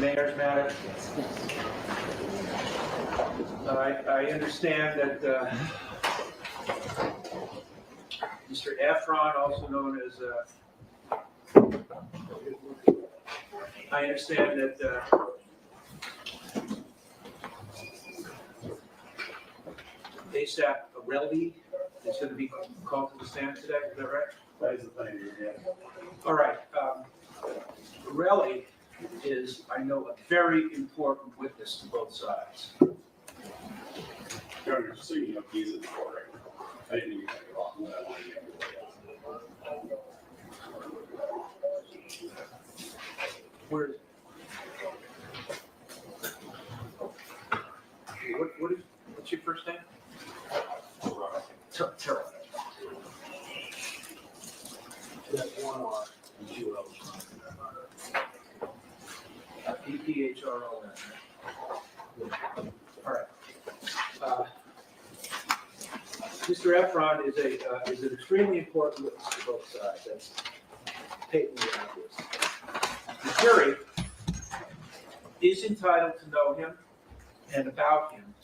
mayor's matter. I understand that Mr. Efron, also known as, I understand that ASAP Relly is going to be called to the stand today, is that right? That is the thing, yeah. All right. Relly is, I know, a very important witness to both sides. Governor, just so you know, he's in the court right now. I didn't even cut you off, but I wanted to get your Where is what's your first name? Terrell. That's one R and two L's. EPHRON. All right. Mr. Efron is an extremely important witness to both sides. That's patently obvious. The jury is entitled to know him and about him,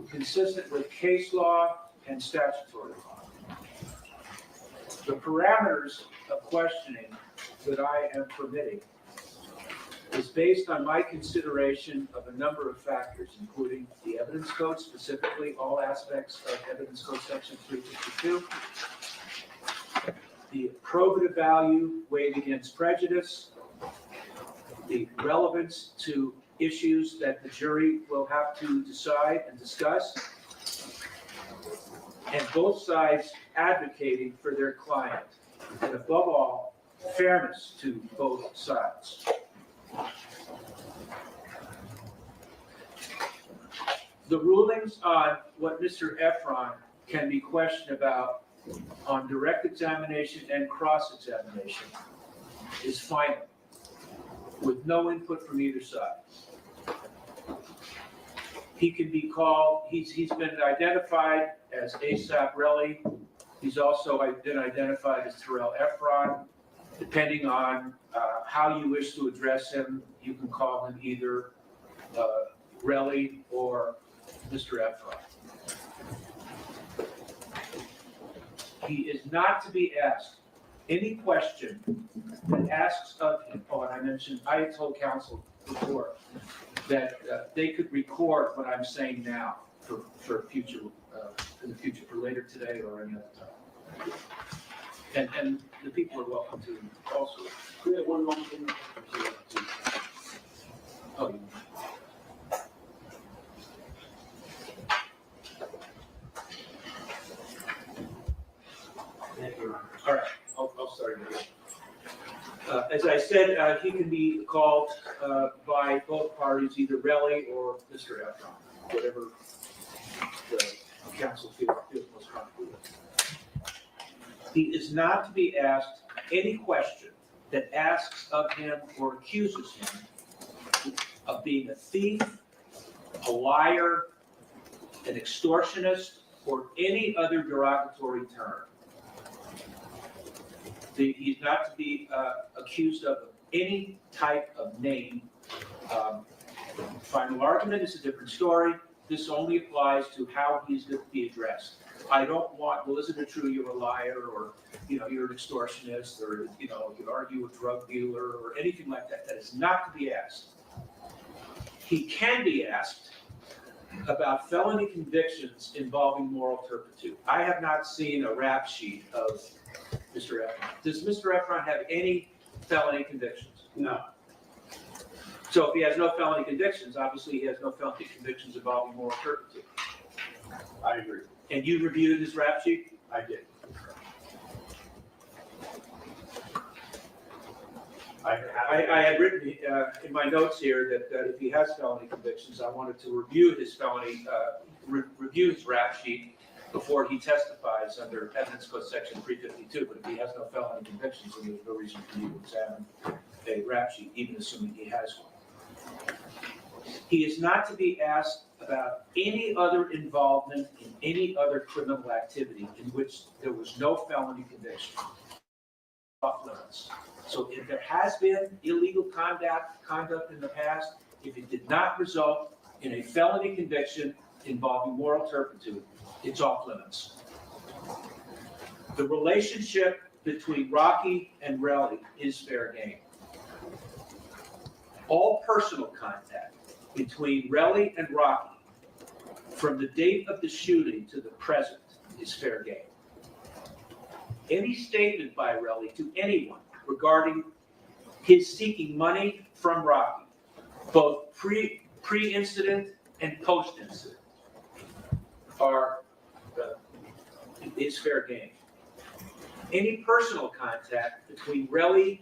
consistent with case law and statutory law. The parameters of questioning that I am permitting is based on my consideration of a number of factors, including the evidence code, specifically all aspects of evidence code section 352, the probative value weighed against prejudice, the relevance to issues that the jury will have to decide and discuss, and both sides advocating for their client, and above all, fairness to both sides. The rulings on what Mr. Efron can be questioned about on direct examination and cross-examination is final, with no input from either side. He can be called, he's been identified as ASAP Relly. He's also been identified as Terrell Efron. Depending on how you wish to address him, you can call him either Relly or Mr. Efron. He is not to be asked any question that asks of him. Oh, and I mentioned, I had told counsel before that they could record what I'm saying now for future, in the future, for later today or any other time. And the people are welcome to also. We have one moment. Oh, you- Thank you, Your Honor. all right, I'll start again. As I said, he can be called by both parties, either Relly or Mr. Efron, whatever the counsel feels most comfortable with. He is not to be asked any question that asks of him or accuses him of being a thief, a liar, an extortionist, or any other derogatory term. He's not to be accused of any type of name. Final argument is a different story. This only applies to how he's going to be addressed. I don't want, well, isn't it true you're a liar, or, you're an extortionist, or, are you a drug dealer, or anything like that? That is not to be asked. He can be asked about felony convictions involving moral turpitude. I have not seen a rap sheet of Mr. Efron. Does Mr. Efron have any felony convictions? No. So if he has no felony convictions, obviously he has no felony convictions involving moral turpitude. I agree. And you reviewed his rap sheet? I did. I had written in my notes here that if he has felony convictions, I wanted to review his review his rap sheet before he testifies under Evidence Code Section 352. But if he has no felony convictions, then there's no reason for you to examine a rap sheet, even assuming he has one. He is not to be asked about any other involvement in any other criminal activity in which there was no felony conviction. off limits. So if there has been illegal conduct in the past, if it did not result in a felony conviction involving moral turpitude, it's off limits. The relationship between Rocky and Relly is fair game. All personal contact between Relly and Rocky from the date of the shooting to the present is fair game. Any statement by Relly to anyone regarding his seeking money from Rocky, both pre-incident and post-incident, is fair game. Any personal contact between Relly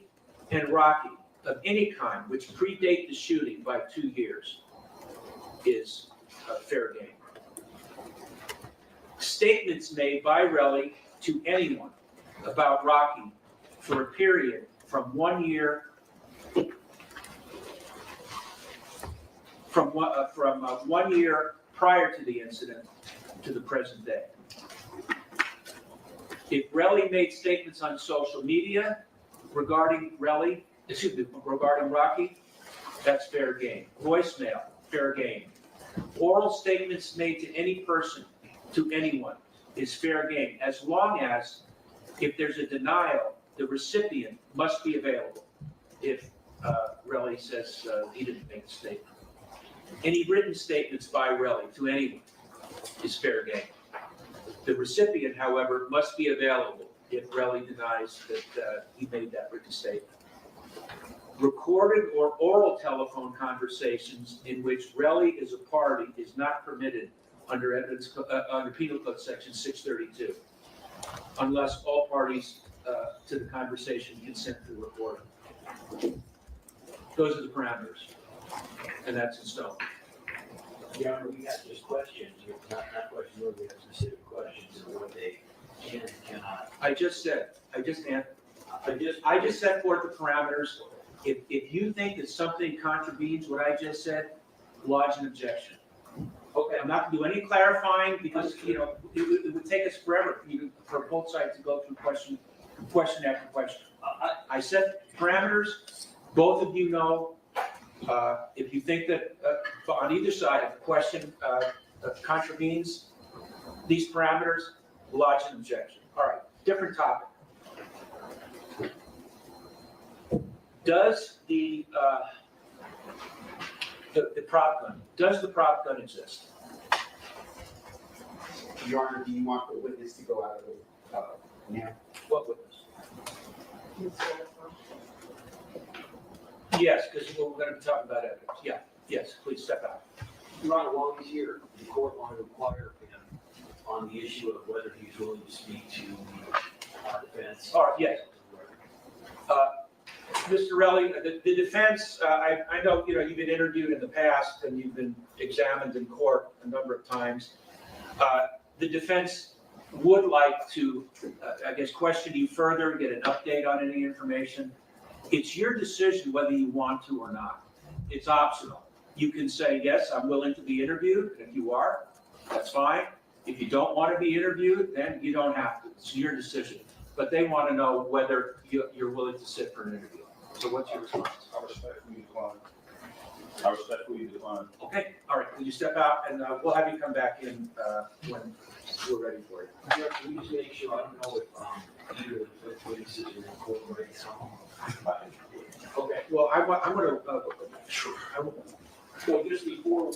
and Rocky of any kind which predate the shooting by 2 years is fair game. Statements made by Relly to anyone about Rocky for a period from 1 year from 1 year prior to the incident to the present day. If Relly made statements on social media regarding Rocky, that's fair game. Voicemail, fair game. Oral statements made to any person, to anyone, is fair game, as long as, if there's a denial, the recipient must be available. If Relly says he didn't make a statement. Any written statements by Relly to anyone is fair game. The recipient, however, must be available if Relly denies that he made that written statement. Recorded or oral telephone conversations in which Relly is a party is not permitted under Penal Code Section 632, unless all parties to the conversation consent to the recording. Those are the parameters, and that's in stone. Your Honor, we have just questions, not questions, we have specific questions of what they can and cannot. I just set forth the parameters. If you think that something contravenes what I just said, lodge an objection. Okay, I'm not going to do any clarifying because, it would take us forever for both sides to go through question after question. I set parameters. Both of you know, if you think that on either side, if a question contravenes these parameters, lodge an objection. All right, different topic. Does the prop gun exist? Your Honor, do you want the witness to go out of the, now? What witness? Yes, because we're going to be talking about evidence. Yeah, yes, please step out. Your Honor, while he's here, the court wanted to inquire of him on the issue of whether he's willing to speak to the defense. All right, yes. Mr. Relly, the defense, I know, you've been interviewed in the past and you've been examined in court a number of times. The defense would like to, question you further, get an update on any information. It's your decision whether you want to or not. It's optional. You can say, yes, I'm willing to be interviewed. If you are, that's fine. If you don't want to be interviewed, then you don't have to. It's your decision. But they want to know whether you're willing to sit for an interview. So what's your response? I respectfully decline. Okay, all right. Will you step out and we'll have you come back in when we're ready for you. Your Honor, can we just make sure, I don't know if either of the witnesses are in court right now. Okay, well, I'm going to, So just before we're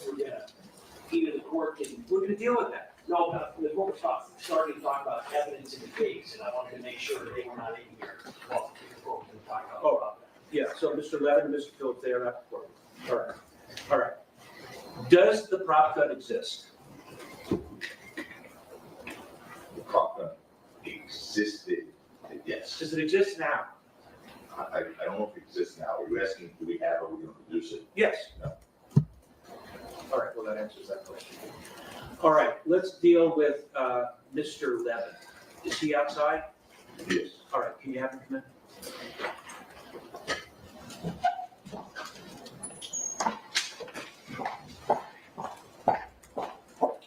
going to deal with that. No, the court was starting to talk about evidence in the case, and I wanted to make sure they were not in here. Well, the court was talking about that. Yeah, so Mr. Levin and Mr. Phillips, they are not before. All right. Does the prop gun exist? The prop gun existed, yes. Does it exist now? I don't know if it exists now. Are you asking, do we have, or are we going to produce it? Yes. No. All right, well, that answers that question. All right, let's deal with Mr. Levin. Is he outside? Yes. All right, can you have him come in?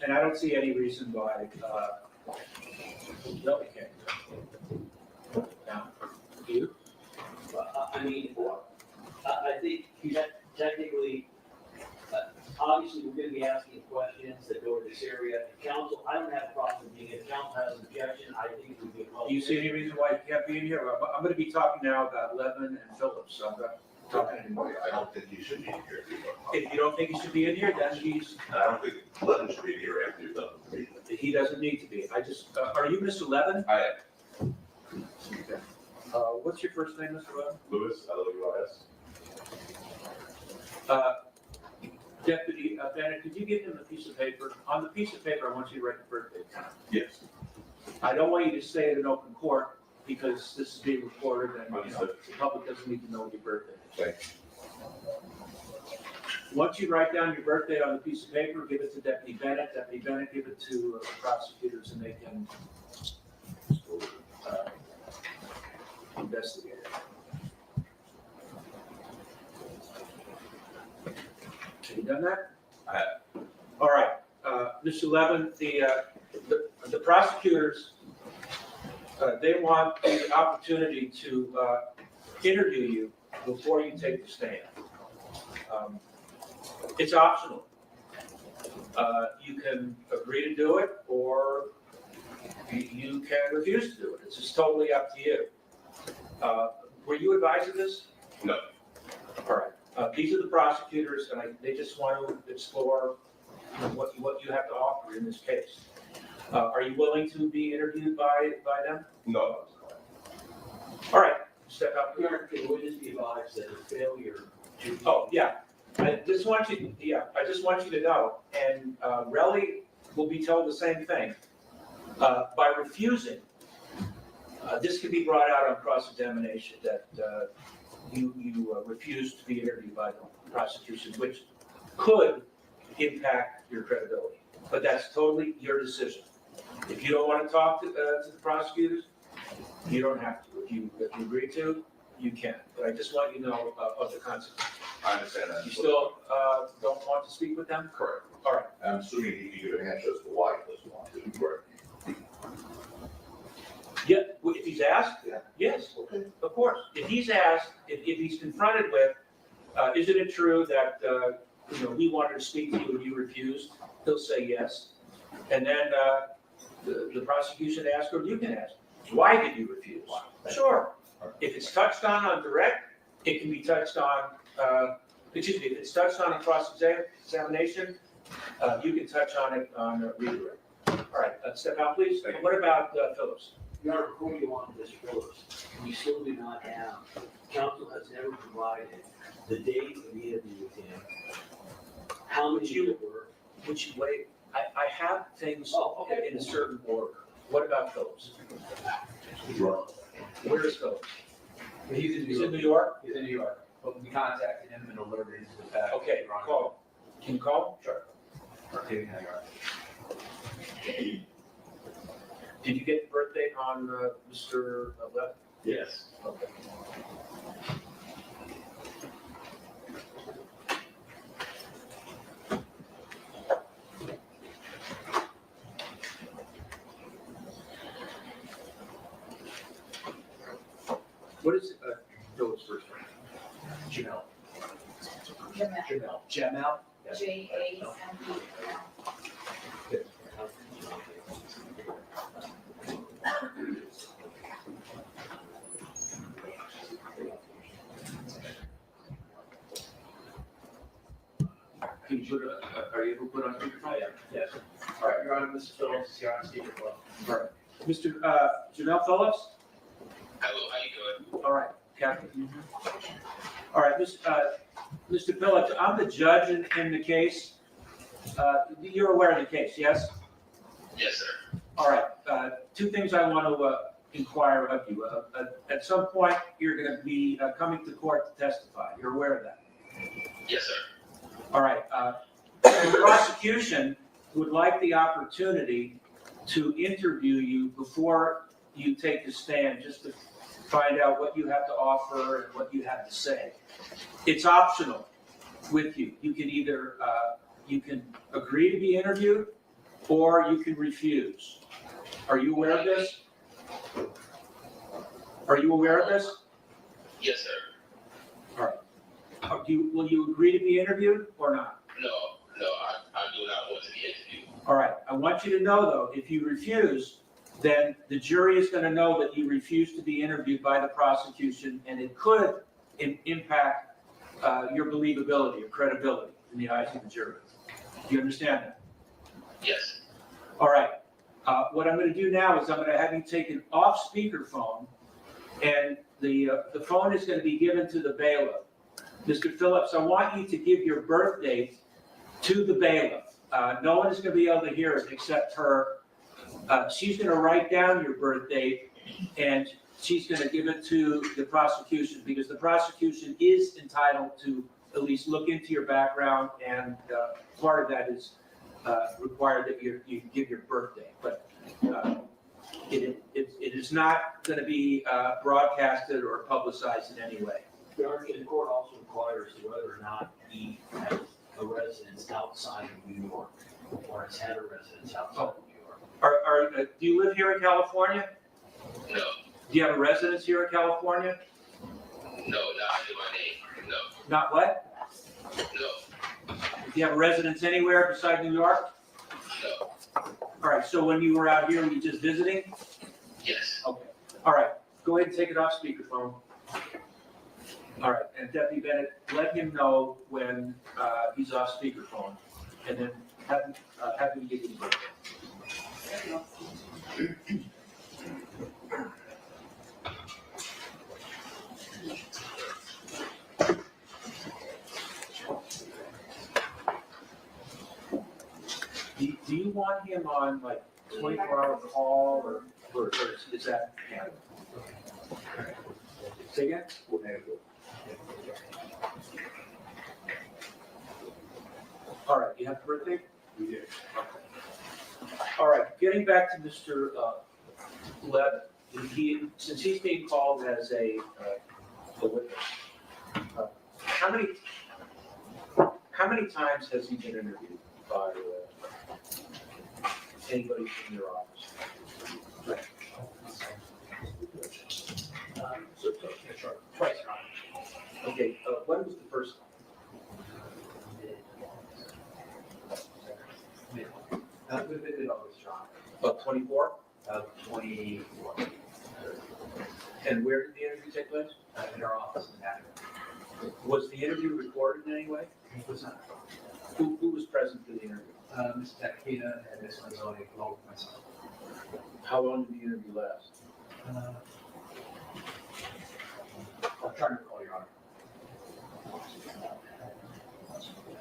And I don't see any reason why, no, we can't. Now, You? I mean, I think technically, obviously, we're gonna be asking questions that go to this area. Council, I don't have a problem with being, if council has an objection, I think it would be a public. Do you see any reason why you can't be in here? I'm gonna be talking now about Levin and Phillips, so I'm not talking anymore. I don't think he should be here. If you don't think he should be in here, then I don't think Levin should be here after you've done the meeting. he doesn't need to be. I just, are you Mr. Levin? I, What's your first name, Mr. Levin? Louis, LOUIS. Deputy Bennett, could you give him a piece of paper? On the piece of paper, I want you to write the birthday time. Yes. I don't want you to say it in open court, because this is being recorded, and, Understood. the public doesn't need to know what your birthday is. Okay. Once you write down your birthday on the piece of paper, give it to Deputy Bennett. Deputy Bennett, give it to the prosecutors, and they can investigate it. Have you done that? I have. All right, Mr. Levin, the prosecutors, they want the opportunity to interview you before you take the stand. It's optional. You can agree to do it, or you can refuse to do it. It's just totally up to you. Were you advised of this? No. All right. These are the prosecutors, and they just want to explore what you have to offer in this case. Are you willing to be interviewed by them? No. All right, step up. Your witness be advised that a failure to. Oh, yeah. I just want you to know, and Relly will be told the same thing. By refusing, this can be brought out on cross-examination, that you refused to be interviewed by the prosecution, which could impact your credibility. But that's totally your decision. If you don't want to talk to the prosecutors, you don't have to. If you agree to, you can. But I just want you to know of the consequences. I understand that. You still don't want to speak with them? Correct. All right. I'm assuming he can give an answer as to why he doesn't want to, correct? Yeah, if he's asked, Yeah. yes, Okay. of course. If he's asked, if he's confronted with, isn't it true that, we wanted to speak to you and you refused? He'll say yes. And then the prosecution asks, or you can ask, why did you refuse? Sure. If it's touched on direct, it can be touched on, if it's touched on in cross-examination, you can touch on it on redirect. All right, step out, please. Thank you. What about Phillips? Your Honor, before you on Mr. Phillips, we still do not have, council has never provided the date of the interview with him. How many there were? Would you wait? I have things Oh, okay. in a certain order. What about Phillips? Where is Phillips? He's in He's New in York. New York? He's in New York. But we contacted him and alerted him to the fact. Okay, Your Honor. call. Can you call? Sure. Octavian Hagar. Did you get the birth date on Mr. Levin? Yes. Okay. What is Phillips' first name? Jamel. Jamel, Jamel? Yes. Jamel. Can you put, are you able to put on speakerphone? Yes. All right, Your Honor, Mr. Phillips is here on speakerphone. All right. Mr. Janelle Phillips? Hello, how you doing? All right, Captain. All right, Mr. Phillips, I'm the judge in the case. You're aware of the case, yes? Yes, sir. All right, two things I want to inquire of you. At some point, you're going to be coming to court to testify. You're aware of that? Yes, sir. All right. The prosecution would like the opportunity to interview you before you take the stand, just to find out what you have to offer and what you have to say. It's optional with you. You can either, you can agree to be interviewed, or you can refuse. Are you aware of this? Are you aware of this? Yes, sir. Will you agree to be interviewed or not? No, I do not want to be interviewed. All right, I want you to know though, if you refuse, then the jury is gonna know that you refuse to be interviewed by the prosecution, and it could impact your believability or credibility in the eyes of the jury. Do you understand that? Yes. All right, what I'm gonna do now is I'm gonna have you take an off speakerphone, and the phone is gonna be given to the bailiff. Mr. Phillips, I want you to give your birth date to the bailiff. No one is gonna be able to hear it except her. She's gonna write down your birth date, and she's gonna give it to the prosecution, because the prosecution is entitled to at least look into your background, and part of that is required that you give your birthday. But it is not gonna be broadcasted or publicized in any way. The court also inquires whether or not he has a residence outside of New York, or has had a residence outside of New York. Do you live here in California? No, Do you have a residence here in California? no, not in my name. No, Not what? no, Do you have a residence anywhere beside New York? no. All right, so when you were out here, were you just visiting? Yes. Okay, all right, go ahead and take it off speakerphone. All right, and Deputy Bennett, let him know when he's off speakerphone, and then have him give you the birthday. Do you want him on like 24-hour call, or is that? Say again? We'll handle it. All right, you have the birthday? We did. All right, getting back to Mr. Levin, since he's being called as a witness, how many times has he been interviewed by anybody from your office? Twice, Your Honor. Okay, when was the first time? Within August, Your Honor, About 24? of 24, And where did the interview take place? in our office in Akron. Was the interview recorded in any way? It was not, Who was present for the interview? Ms. Takina and Ms. Manzoni, along with myself. How long did the interview last? I'm trying to recall, Your Honor.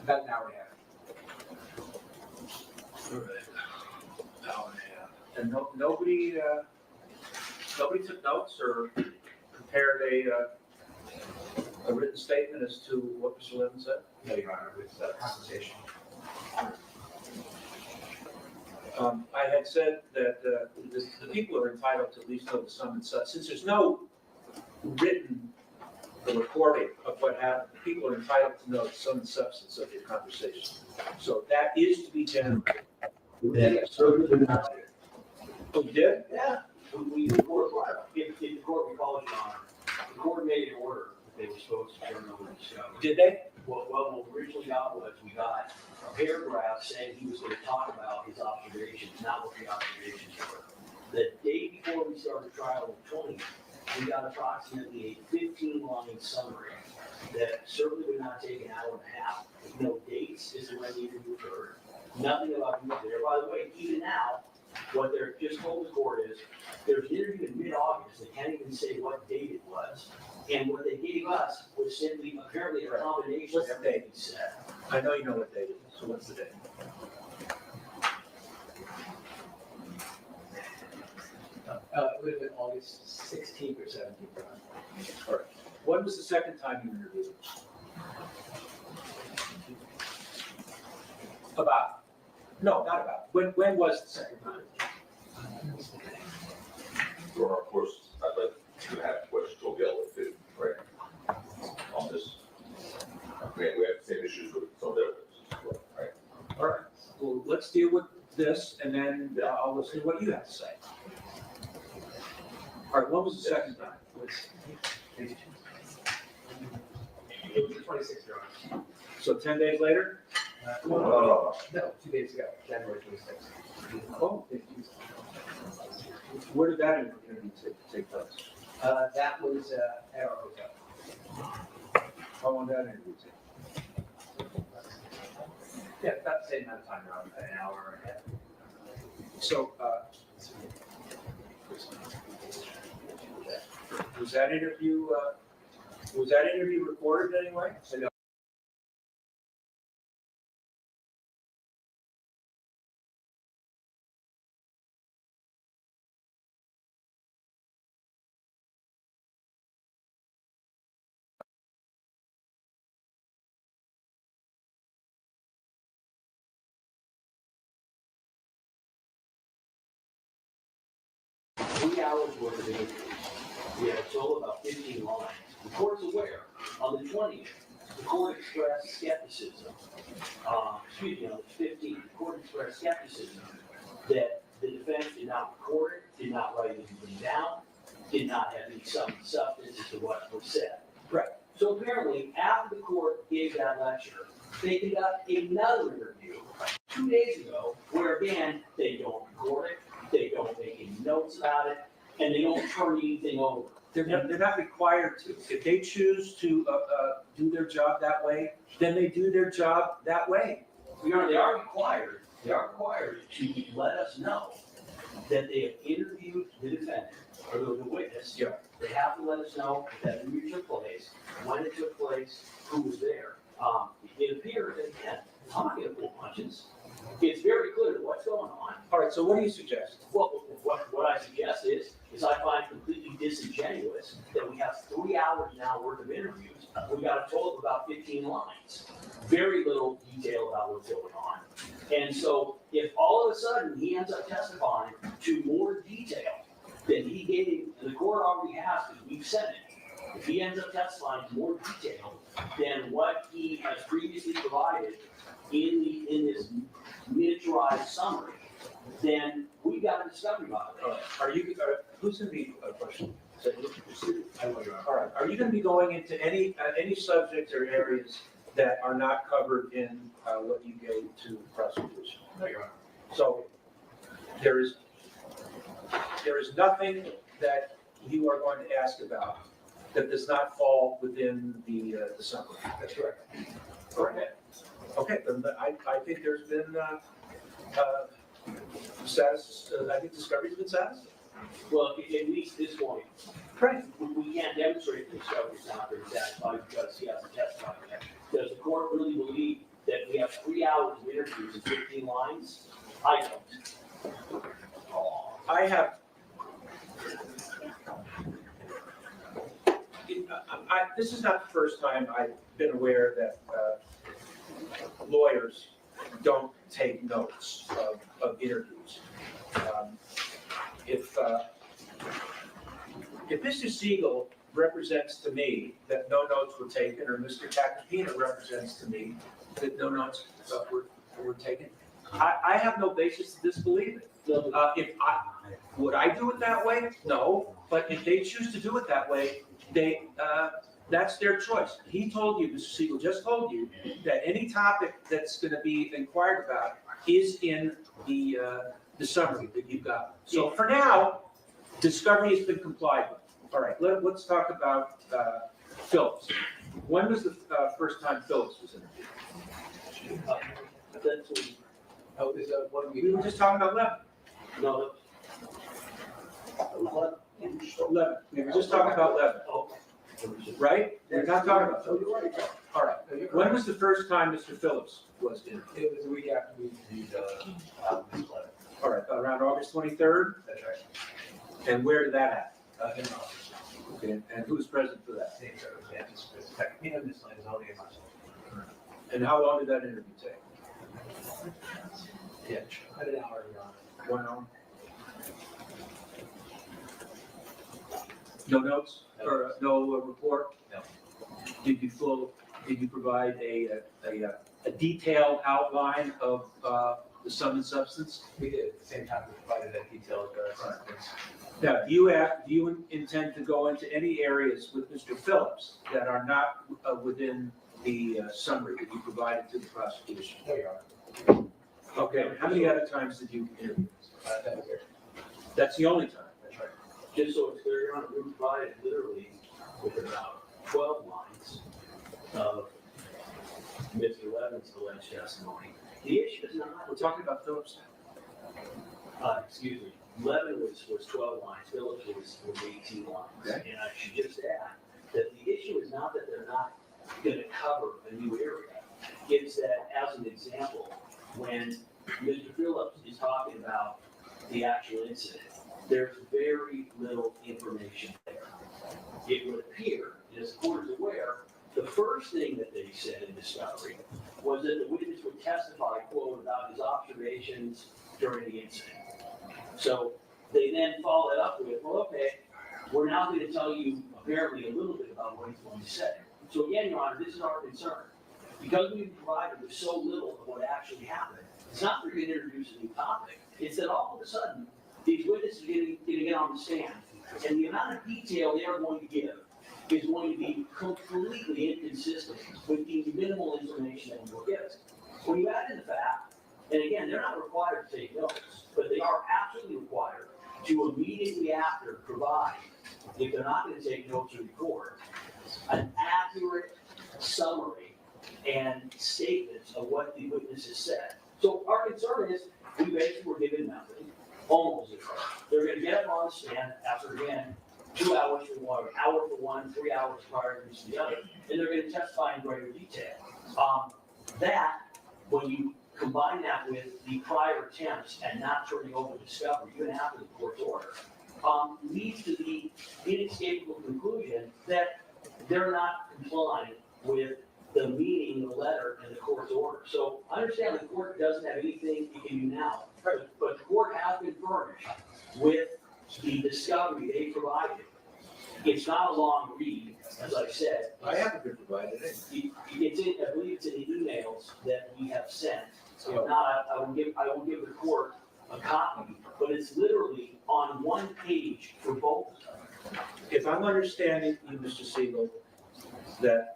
About an hour and a half. Hour and a half. And nobody took notes or prepared a written statement as to what Mr. Levin said? No, Your Honor, with conversation. I had said that the people are entitled to at least know the sum and substance. Since there's no written recording of what happened, the people are entitled to know the sum and substance of your conversation. So that is to be generated. Oh, you did? Yeah. The court, if the court recalls, Your Honor, the court made an order that they were supposed to turn over the discovery. Did they? What we originally got was, we got a paragraph saying he was going to talk about his observations, not what the observations were. The day before we started trial in 20, we got approximately a 15-line summary that certainly would not take an hour and a half. No dates as to when the interview occurred, nothing about who was there. By the way, even now, what they're just told the court is, there's an interview in mid-August, they can't even say what date it was. And what they gave us was simply apparently a combination of What's the everything date? he said. I know you know what date it is, so what's the date? It would have been August 16th or 17th, Your Honor. All right. When was the second time you interviewed him? About? No, not about. When was the second time? Or of course, I'd like to have questions to Bill if it, right? On this. We have the same issues with some of the evidence, right? All right. Well, let's deal with this, and then I'll listen to what you have to say. All right, what was the second time? It was the 26th, Your Honor. So 10 days later? No, 2 days ago, January 26th. Oh, where did that interview take place? That was at our hotel. How long did that interview take? Yeah, about the same amount of time, around an hour and a half. So, was that interview recorded anyway? Three hours worth of interviews. We had a total of about 15 lines. The court's aware, on the 20th, the court expressed skepticism. On the 15th, the court expressed skepticism that the defense did not record it, did not write anything down, did not have any substance as to what was said. Right. So apparently, after the court gave that lecture, they conducted another interview 2 days ago, where again, they don't record it, they don't make any notes about it, and they don't turn anything over. They're not required to. If they choose to do their job that way, then they do their job that way. They are required to let us know that they have interviewed the defendant or the witness. Yeah. They have to let us know that the interview took place, when it took place, who was there. It appears that, again, I'm not gonna pull punches. It's very clear what's going on. All right, so what do you suggest? Well, what I suggest is I find completely disingenuous that we have 3 hours now worth of interviews. We got a total of about 15 lines. Very little detail about what's going on. And so if all of a sudden he ends up testifying to more detail than he gave, and the court already has, because we've said it, if he ends up testifying to more detail than what he has previously provided in this miniaturized summary, then we got a discovery violation. Who's gonna be, question? All right, are you gonna be going into any subjects or areas that are not covered in what you gave to the prosecution? No, Your Honor. So there is nothing that you are going to ask about that does not fall within the summary. That's correct. Okay, then I think there's been, I think discovery's been satisfied. Well, at least this point, Right. we can't demonstrate the discovery is not very satisfied because he hasn't testified. Does the court really believe that we have 3 hours of interviews and 15 lines? I don't. I have. This is not the first time I've been aware that lawyers don't take notes of interviews. If Mr. Siegel represents to me that no notes were taken, or Mr. Tacopina represents to me that no notes were taken, I have no basis to disbelieve it. Would I do it that way? No, but if they choose to do it that way, that's their choice. He told you, Mr. Siegel just told you, that any topic that's gonna be inquired about is in the summary that you've got. So for now, discovery has been complied with. All right, let's talk about Phillips. When was the first time Phillips was interviewed? That's what Oh, is that what We were just talking about Levin. no. What? Levin, we were just talking about Levin, Oh. right? We're not talking about Phillips. You're right. All right, No, you're when correct. was the first time Mr. Phillips was interviewed? It was a week after we reviewed, this letter. All right, around August 23rd, That's right. and where did that happen? In the office. Okay, and who was present for that? Same circumstances, Mr. Tacopina, Ms. Lanzoni, and myself. And how long did that interview take? Yeah, about an hour, Your Honor. 1 hour? No notes, or no report? No. Did you provide a detailed outline of the sum and substance? We did, at the same time, we provided that detail as well. Now, do you intend to go into any areas with Mr. Phillips that are not within the summary that you provided to the prosecution? No, Your Honor. Okay, how many other times did you interview? That was it. That's the only time. That's right. Just so it's clear, Your Honor, we provided literally with about 12 lines of Mr. Levin's alleged testimony. The issue is not, We're talking about Phillips. excuse me, Levin was 12 lines, Phillips was 18 lines. Okay. And I should just add that the issue is not that they're not gonna cover a new area. It's that, as an example, when Mr. Phillips is talking about the actual incident, there's very little information there. It would appear, as the court is aware, the first thing that they said in discovery was that the witness would testify, quote, about his observations during the incident. So they then follow it up with, well, okay, we're now going to tell you apparently a little bit about what he's going to say. So again, Your Honor, this is our concern. Because we've provided with so little of what actually happened, it's not that we're going to introduce a new topic. It's that all of a sudden, these witnesses are going to get on the stand, and the amount of detail they are going to give is going to be completely inconsistent with the minimal information that we will give us. When you add in the fact, and again, they're not required to take notes, but they are absolutely required to immediately after provide, if they're not going to take notes or record, an accurate summary and statements of what the witnesses said. So our concern is, we basically were given nothing, almost zero. They're going to get up on the stand after, again, 2 hours for one, an hour for one, 3 hours prior to the other, and they're going to testify in greater detail. That, when you combine that with the prior attempts and not turning over discovery, even after the court's order, leads to the inescapable conclusion that they're not complying with the meaning of the letter and the court's order. So I understand the court doesn't have anything it can do now, but the court has been furnished with the discovery they provided. It's not a long read, as I said. I haven't been provided it. It's in, I believe it's in the emails that we have sent. So if not, I will give the court a copy, but it's literally on one page for both of them. If I'm understanding you, Mr. Siegel, that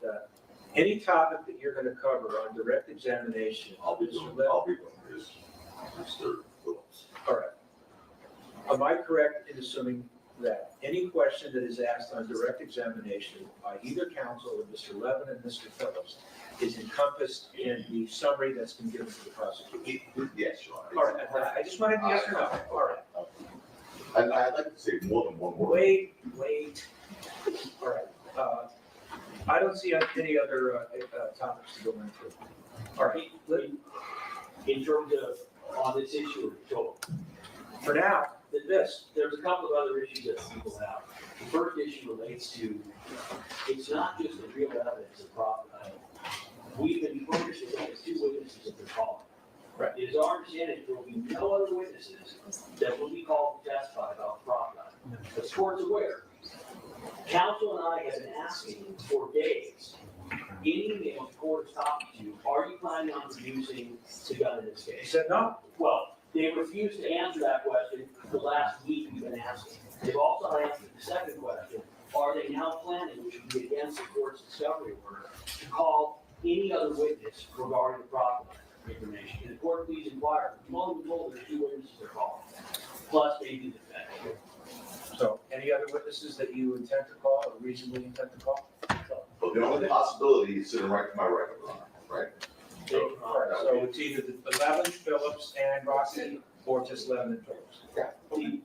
any topic that you're gonna cover on direct examination, I'll be doing this, Mr. Phillips. all right. Am I correct in assuming that any question that is asked on direct examination by either counsel or Mr. Levin and Mr. Phillips is encompassed in the summary that's been given to the prosecution? Yes, Your All Honor. right, I just wanted to yes or no. All right. And I'd like to say more than one word. Wait. All right. I don't see any other topics to go into. All right, In terms of, on this issue of total, for now, this, there's a couple of other issues that people have. The first issue relates to, it's not just the real evidence of profit. We've been furnished with only 2 witnesses at the call. Right. It is our understanding there will be no other witnesses that will be called to testify about profit. The court's aware. Counsel and I have been asking for days, any email the court is talking to you, are you planning on producing the gun in this he case? said no. Well, they refused to answer that question the last week we've been asking. They've also answered the second question, are they now planning, which would be against the court's discovery order, to call any other witness regarding the profit information? Can the court please inquire? We've only been told there's 2 witnesses to call, plus maybe the defendant. So, any other witnesses that you intend to call or reasonably intend to call? But the only possibility is sitting right to my right, Your Honor, right? Thank you, Your All Honor. right, so it's either the Levin, Phillips, and Rossi, or just Levin and Phillips.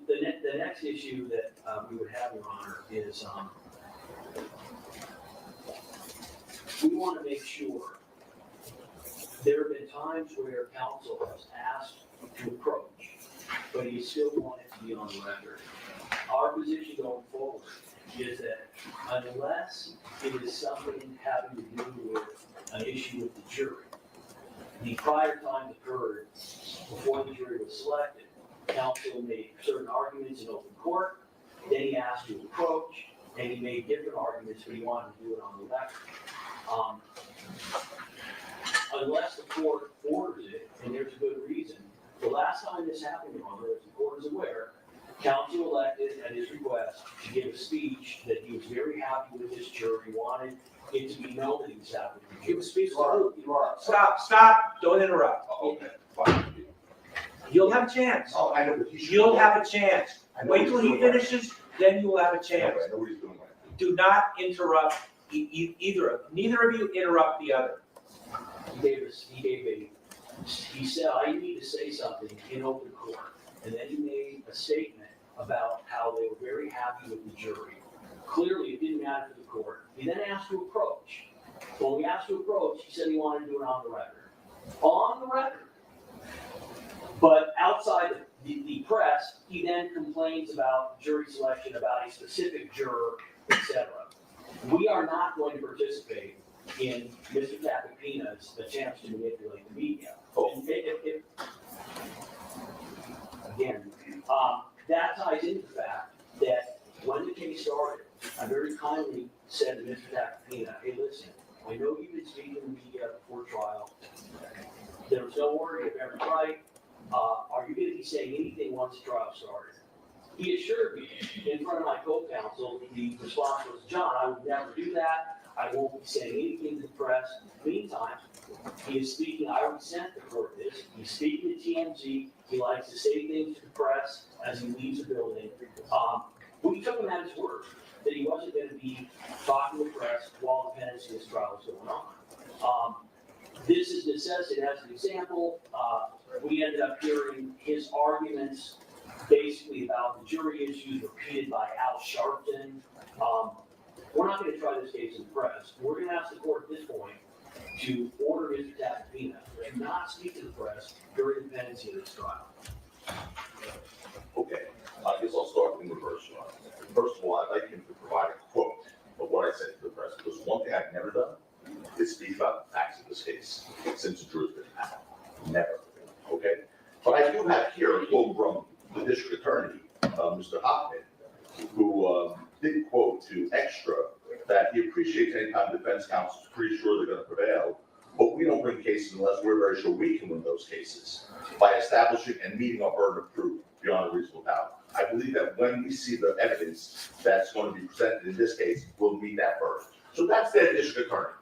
The next issue that we would have, Your Honor, is we want to make sure, there have been times where counsel has asked to approach, but he still wanted to be on the record. Our position going forward is that unless it is something having to do with an issue with the jury, the prior time occurred before the jury was selected, counsel made certain arguments in open court, then he asked to approach, and he made different arguments, but he wanted to do it on the record. Unless the court orders it, and there's a good reason, The last time this happened, Your Honor, as the court is aware, counsel elected at his request to give a speech that he was very happy with his jury, wanted it to be known that he was happy with the Give jury. a speech. You are. Stop, don't interrupt. Okay, fine. You'll have a chance. Oh, I know, but he should. You'll have a chance. I know Wait he's till he doing right. finishes, then you will have a I chance. know what he's doing right. Do not interrupt neither of you interrupt the other. He said, I need to say something in open court. And then he made a statement about how they were very happy with the jury. Clearly, it didn't matter to the court. He then asked to approach. When we asked to approach, he said he wanted to do it on the record. On the record. But outside the press, he then complains about jury selection, about a specific juror, etc. We are not going to participate in Mr. Capitina's attempts to manipulate the media. Again, that ties into the fact that when the case started, I very kindly said to Mr. Capitina, hey, listen, I know you've been speaking to the media before trial. There was no worry of every right. Are you going to be saying anything once the trial started? He assured me in front of my co-counsel, the response was, John, I would never do that. I won't be saying anything to the press. Meantime, he is speaking, I already sent the court this, he's speaking to TMZ, he likes to say things to the press as he leaves the building. We took him at his word that he wasn't going to be talking to the press while the pendency of this trial was going on. This is necessitated as an example. We ended up hearing his arguments basically about the jury issues repeated by Al Sharpton. We're not going to try this case in the press. We're going to ask the court at this point to order Mr. Tapapina to not speak to the press during the pendency of this trial. Okay, I guess I'll start in reverse. First of all, I'd like him to provide a quote of what I said to the press, because one thing I've never done is speak about the facts of this case since the jury's been out. Never, okay? But I do have here a quote from the district attorney, Mr. Hoffman, who did quote to Extra that he appreciates any time defense counsel is pretty sure they're going to prevail, but we don't bring cases unless we're very sure we can win those cases by establishing and meeting our burden of proof beyond a reasonable doubt. I believe that when we see the evidence that's going to be presented in this case, we'll meet that burden. So that's their district attorney,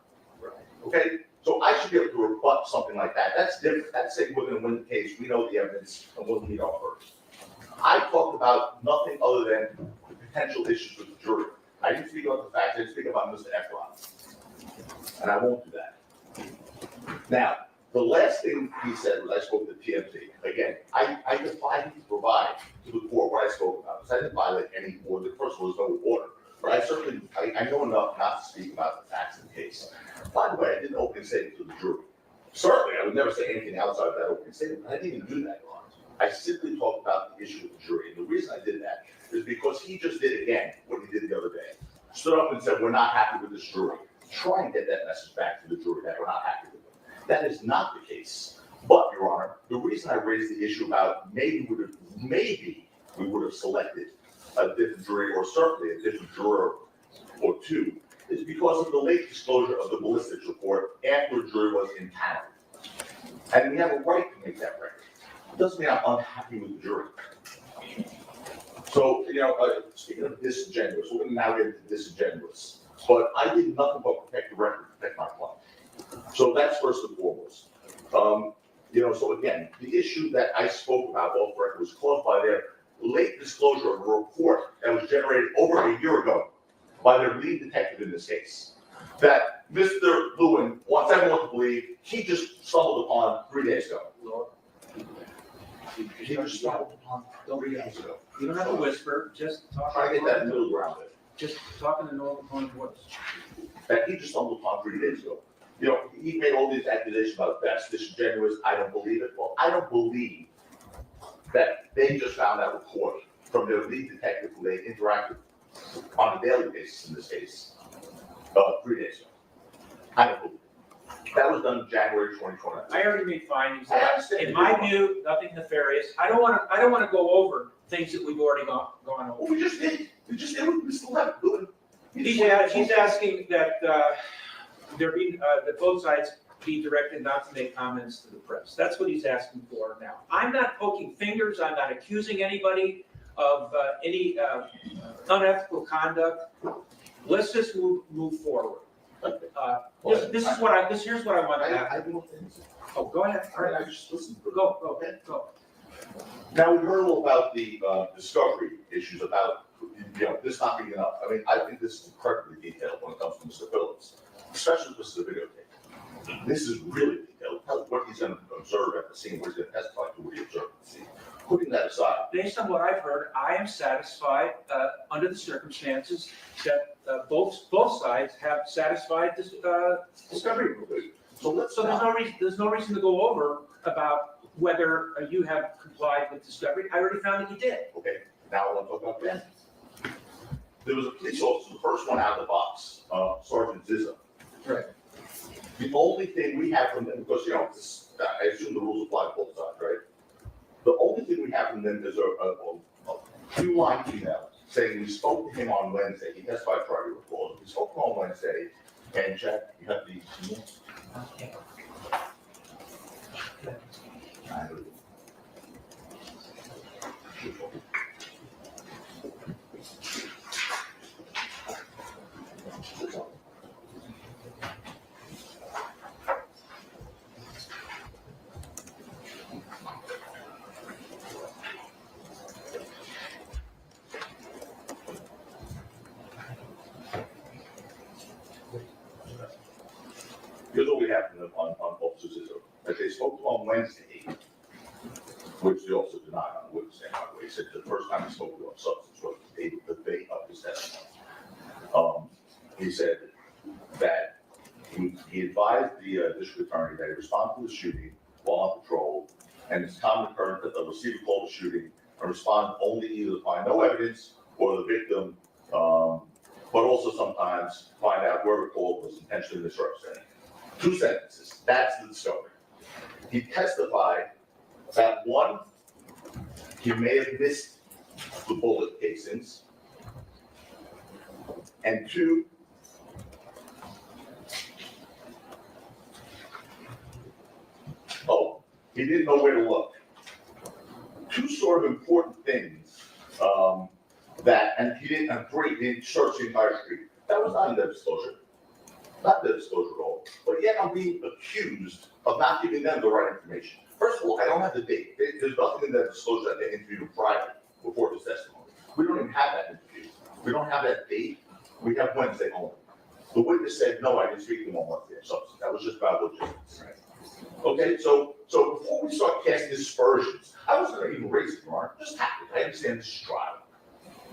okay? So I should be able to rebut something like that. That's different. That's saying we're going to win the case, we know the evidence, and we'll meet our burden. I talked about nothing other than the potential issues with the jury. I didn't speak about the facts, I didn't speak about Mr. Efron. And I won't do that. Now, the last thing he said was I spoke to TMZ. Again, I defied him to provide to the court what I spoke about, because I didn't violate any order. First of all, there's no order. But I certainly, I know enough not to speak about the facts of the case. By the way, I didn't open statement to the jury. Certainly, I would never say anything outside of that opening statement. I didn't even do that, Your Honor. I simply talked about the issue with the jury. And the reason I did that is because he just did again what he did the other day. Stood up and said, we're not happy with this jury. Try and get that message back to the jury that we're not happy with them. That is not the case. But, Your Honor, the reason I raised the issue about maybe we would have selected a different jury, or certainly a different juror or two, is because of the late disclosure of the ballistics report after a jury was impounded. And we have a right to make that record. It doesn't mean I'm unhappy with the jury. So, speaking of disingenuous, we're going to now get into disingenuous. But I did nothing but protect the record, protect my client. So that's first and foremost. So again, the issue that I spoke about off record was caused by their late disclosure of a report that was generated over a year ago by their lead detective in this case. That Mr. Lewin wants everyone to believe he just stumbled upon 3 days ago. He just stumbled upon 3 days ago. You don't have to whisper, just talk. Try to get that middle ground there. Just talk in the normal tone of voice. That he just stumbled upon 3 days ago. He made all these accusations about that's disingenuous, I don't believe it. Well, I don't believe that they just found that report from their lead detective who they interacted on a daily basis in this case, 3 days ago. I don't believe it. That was done in January 2020. I already made findings. I understand. In my view, nothing nefarious. I don't want to go over things that we've already gone over. Well, we just did. We still have to do it. He's asking that that both sides be directed not to make comments to the press. That's what he's asking for now. I'm not poking fingers, I'm not accusing anybody of any unethical conduct. Let's just move forward. Here's what I want to I have. have more things. Oh, go ahead. All right, I just listened. Go. Now, we heard all about the discovery issues about, this not being enough. I mean, I think this is incredibly detailed when it comes to Mr. Phillips, especially if this is a videotape. This is really detailed. Tell us what he's going to observe at the scene, what he's going to testify to, what he observed at the scene. Putting that aside, Based on what I've heard, I am satisfied, under the circumstances, that both sides have satisfied this discovery rules. So there's no reason to go over about whether you have complied with discovery. I already found that you did. Okay, now I want to talk about Ben. There was a police officer, the first one out of the box, Sergeant Zizzo. Right. The only thing we have from them, because, I assume the rules apply to both sides, right? The only thing we have from them is a few-line email saying we spoke to him on Wednesday. He testified Friday before. We spoke to him on Wednesday, and Jack, you have the email? Here's what we have from them on Officer Zizzo, that they spoke to him on Wednesday, which they also denied on the witness stand, by the way. He said the first time he spoke to him on substance was the day of his testimony. He said that he advised the district attorney that he responded to the shooting while on patrol, and it's common occurrence that the receiver called the shooting and respond only either to find no evidence or the victim, but also sometimes find out whoever called was intentionally misrepresenting. 2 sentences, that's the discovery. He testified that 1, he may have missed the bullet casings, and 2, he didn't know where to look. 2 sort of important things and he didn't agree, he didn't search the entire street. That was not in their disclosure. Not their disclosure at all. But yet I'm being accused of not giving them the right information. First of all, I don't have the date. There's nothing in their disclosure that they interviewed Friday before this testimony. We don't even have that interview. We don't have that date. We have Wednesday only. The witness said, no, I didn't speak to him on Wednesday or something. That was just about logistics. Okay, so before we start casting aspersions, I wasn't going to even raise it, Mark. Just happened. I understand this is trial.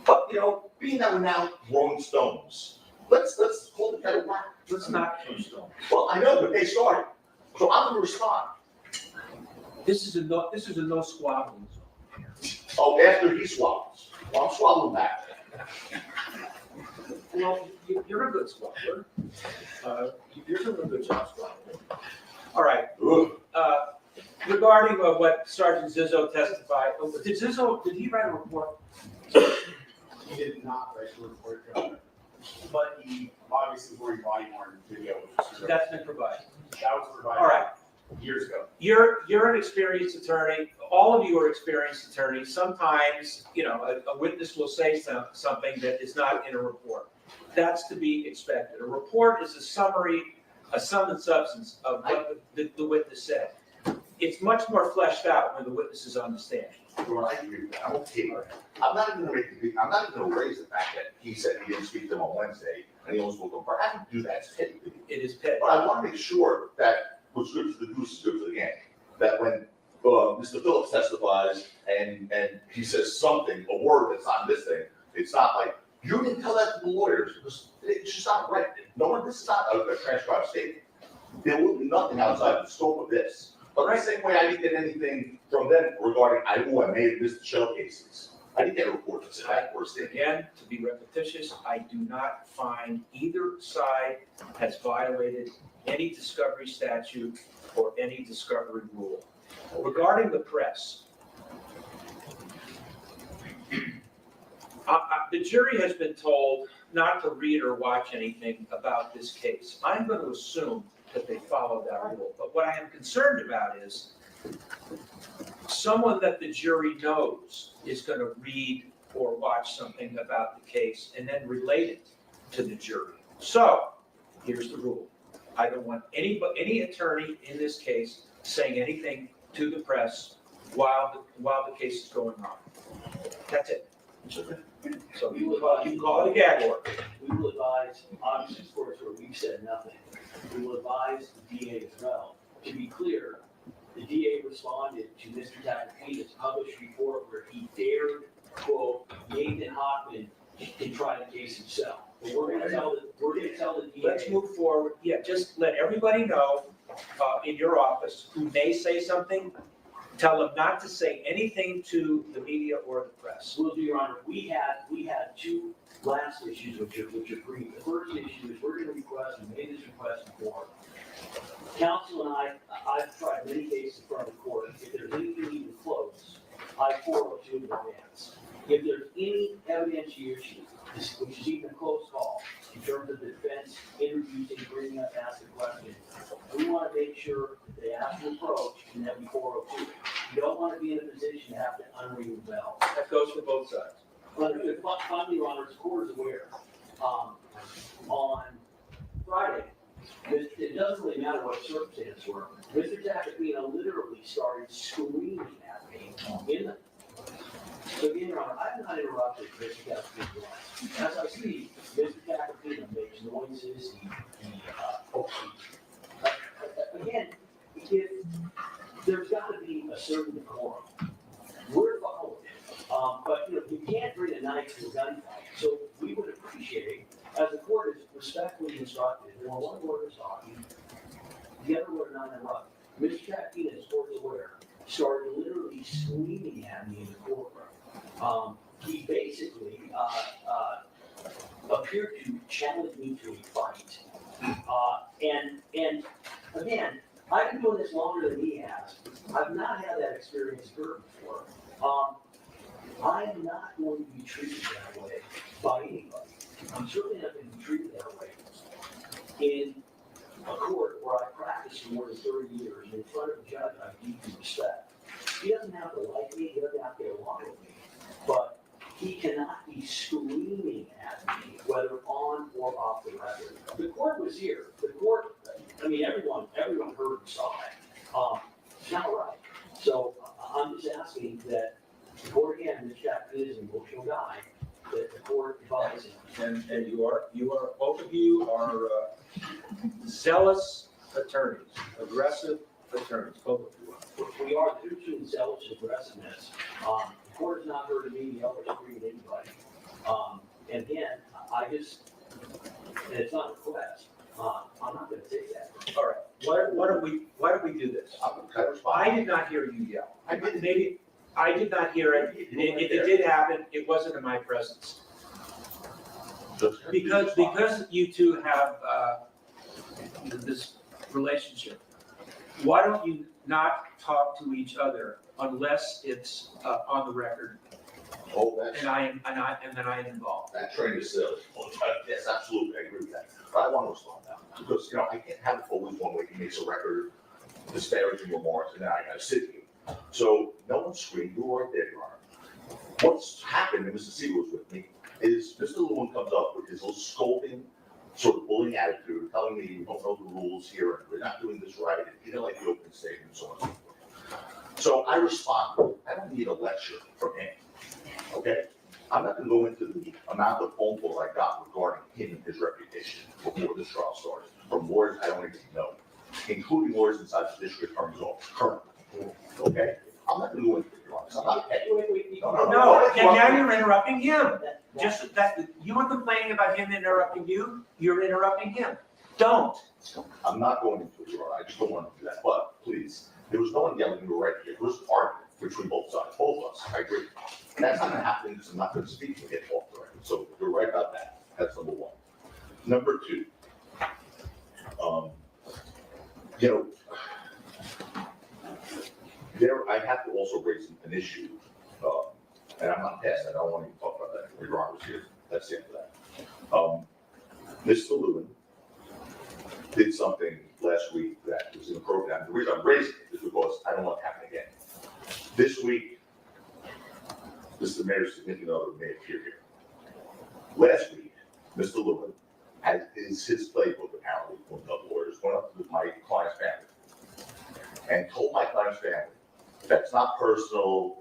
But, being that we're now throwing stones, let's hold the kettle black. Let's not throw stones. Well, I know, but they started. So I'm going to respond. This is a no squabbling zone. Oh, after he swallows. Well, I'm swallowing back. Well, you're a good squabbler. You're doing a good job squabbling. All right. Ugh. Regarding what Sergeant Zizzo testified, did he write a report? He did not write the report, Your Honor. But he obviously worried body worn video, which was That's been provided. that was provided All right. years ago. You're an experienced attorney. All of you are experienced attorneys. Sometimes, a witness will say something that is not in a report. That's to be expected. A report is a summary, a sum and substance of what the witness said. It's much more fleshed out when the witness is on the stand. Well, I agree with that. I'm okay with that. I'm not even going to raise the fact that he said he didn't speak to him on Wednesday and he almost woke up. I didn't do that. It's petty. It is petty. But I want to make sure that what's good for the goose is good for the gander. That when Mr. Phillips testifies and he says something, a word that's not in this thing, it's not like, you didn't tell that to the lawyers because it's just not right. This is not a transcribed statement. There will be nothing outside the scope of this. But the same way I didn't get anything from them regarding, I may have missed the shell cases. I didn't get a report that said that first thing. Again, to be repetitious, I do not find either side has violated any discovery statute or any discovery rule. Regarding the press, the jury has been told not to read or watch anything about this case. I'm going to assume that they follow that rule. But what I am concerned about is someone that the jury knows is gonna read or watch something about the case and then relate it to the jury. So, here's the rule. I don't want any attorney in this case saying anything to the press while the case is going on. That's it. So you can call it a gag order. We will advise, obviously, of course, where we've said nothing. We will advise the DA as well. To be clear, the DA responded to Mr. Tacopina's published report where he dared quote Nathan Hockman to try the case himself. But we're gonna tell the DA. Let's move forward. Yeah, just let everybody know, in your office, who may say something, tell them not to say anything to the media or the press. Will do, Your Honor. We had two last issues which are brief. The first issue is we're gonna request, and made this request before. Counsel and I've tried many cases in front of the court. If there's anything even close, I forward to in advance. If there's any evidentiary issue, which is even a close call, in terms of the defense introducing, bringing up, asking questions, we want to make sure that they ask an approach and that we forward to it. You don't want to be in a position to have to unring the bell. That goes for both sides. Finally, Your Honor, the court is aware, on Friday, it doesn't really matter what circumstances were, Mr. Tacopina literally started screaming at me in the. So again, Your Honor, I've not interrupted Mr. Tacopina's life. As I see, Mr. Tacopina makes noises, again, if there's got to be a certain decorum. We're following it, but you can't bring a knife to a gunfight. So we would appreciate, as the court is respectfully instructed, when one word is talking, the other word not interrupt. Mr. Tacopina, as court is aware, started literally screaming at me in the courtroom. He basically appeared to challenge me to a fight. And again, I've been doing this longer than he has. I've not had that experience occur before. I am not going to be treated that way by anybody. I'm certainly not going to be treated that way in a court where I practiced for more than 30 years and in front of a judge I deeply respect. He doesn't have to like me, he doesn't have to get along with me, but he cannot be screaming at me, whether on or off the record. The court was here. The court, I mean, everyone heard and saw it. It's not right. So I'm just asking that the court, again, Mr. Tacopina is an emotional guy, that the court advises. And you are, both of you are zealous attorneys, aggressive attorneys, both of you are. We are due to zealous aggressiveness. The court has not heard me yell or scream at anybody. And again, and it's not a request. I'm not gonna take that. All right, why don't we do this? I did not hear you yell. I did not hear it. If it did happen, it wasn't in my presence. Because you two have, this relationship, why don't you not talk to each other unless it's, on the record, Oh, that's, and then I am involved? that train is silly. Yes, absolutely, I agree with that. But I want to respond now, because, I can't have it always one way. He makes a record, disparaging remarks, and then I gotta sit here. So, no one screamed, you were right there, Your Honor. What's happened, and Mr. Siegel was with me, is Mr. Lewin comes up with his little scolding, sort of bullying attitude, telling me you don't know the rules here, and we're not doing this right, and you don't like the opening statement, and so on and so forth. So I respond, I don't need a lecture from him, okay? I'm not gonna go into the amount of phone calls I got regarding him and his reputation before this trial started, from lawyers I don't even know, including lawyers inside the district attorney's office currently, okay? I'm not gonna go into it, Your Honor, 'cause I'm not petty. Wait. No, and now you're interrupting him. Just that, you were complaining about him interrupting you, you're interrupting him. Don't. I'm not going into it, Your Honor, I just don't want to do that, but please, there was no one yelling, you were right here, there was an argument between both sides, both of us, I agree. That's not gonna happen, because I'm not gonna speak and get off the record, so you're right about that, that's number one. Number two, I have to also raise an issue, and I'm not past that, I don't want to even talk about that, Your Honor was here, that's the end of that. Mr. Lewin did something last week that was inappropriate. And the reason I'm raising it is because I don't want it to happen again. This week, Mr. Mayor's significant other may appear here. Last week, Mr. Lewin had his playbook apparently from the lawyers, went up to my client's family and told my client's family that's not personal,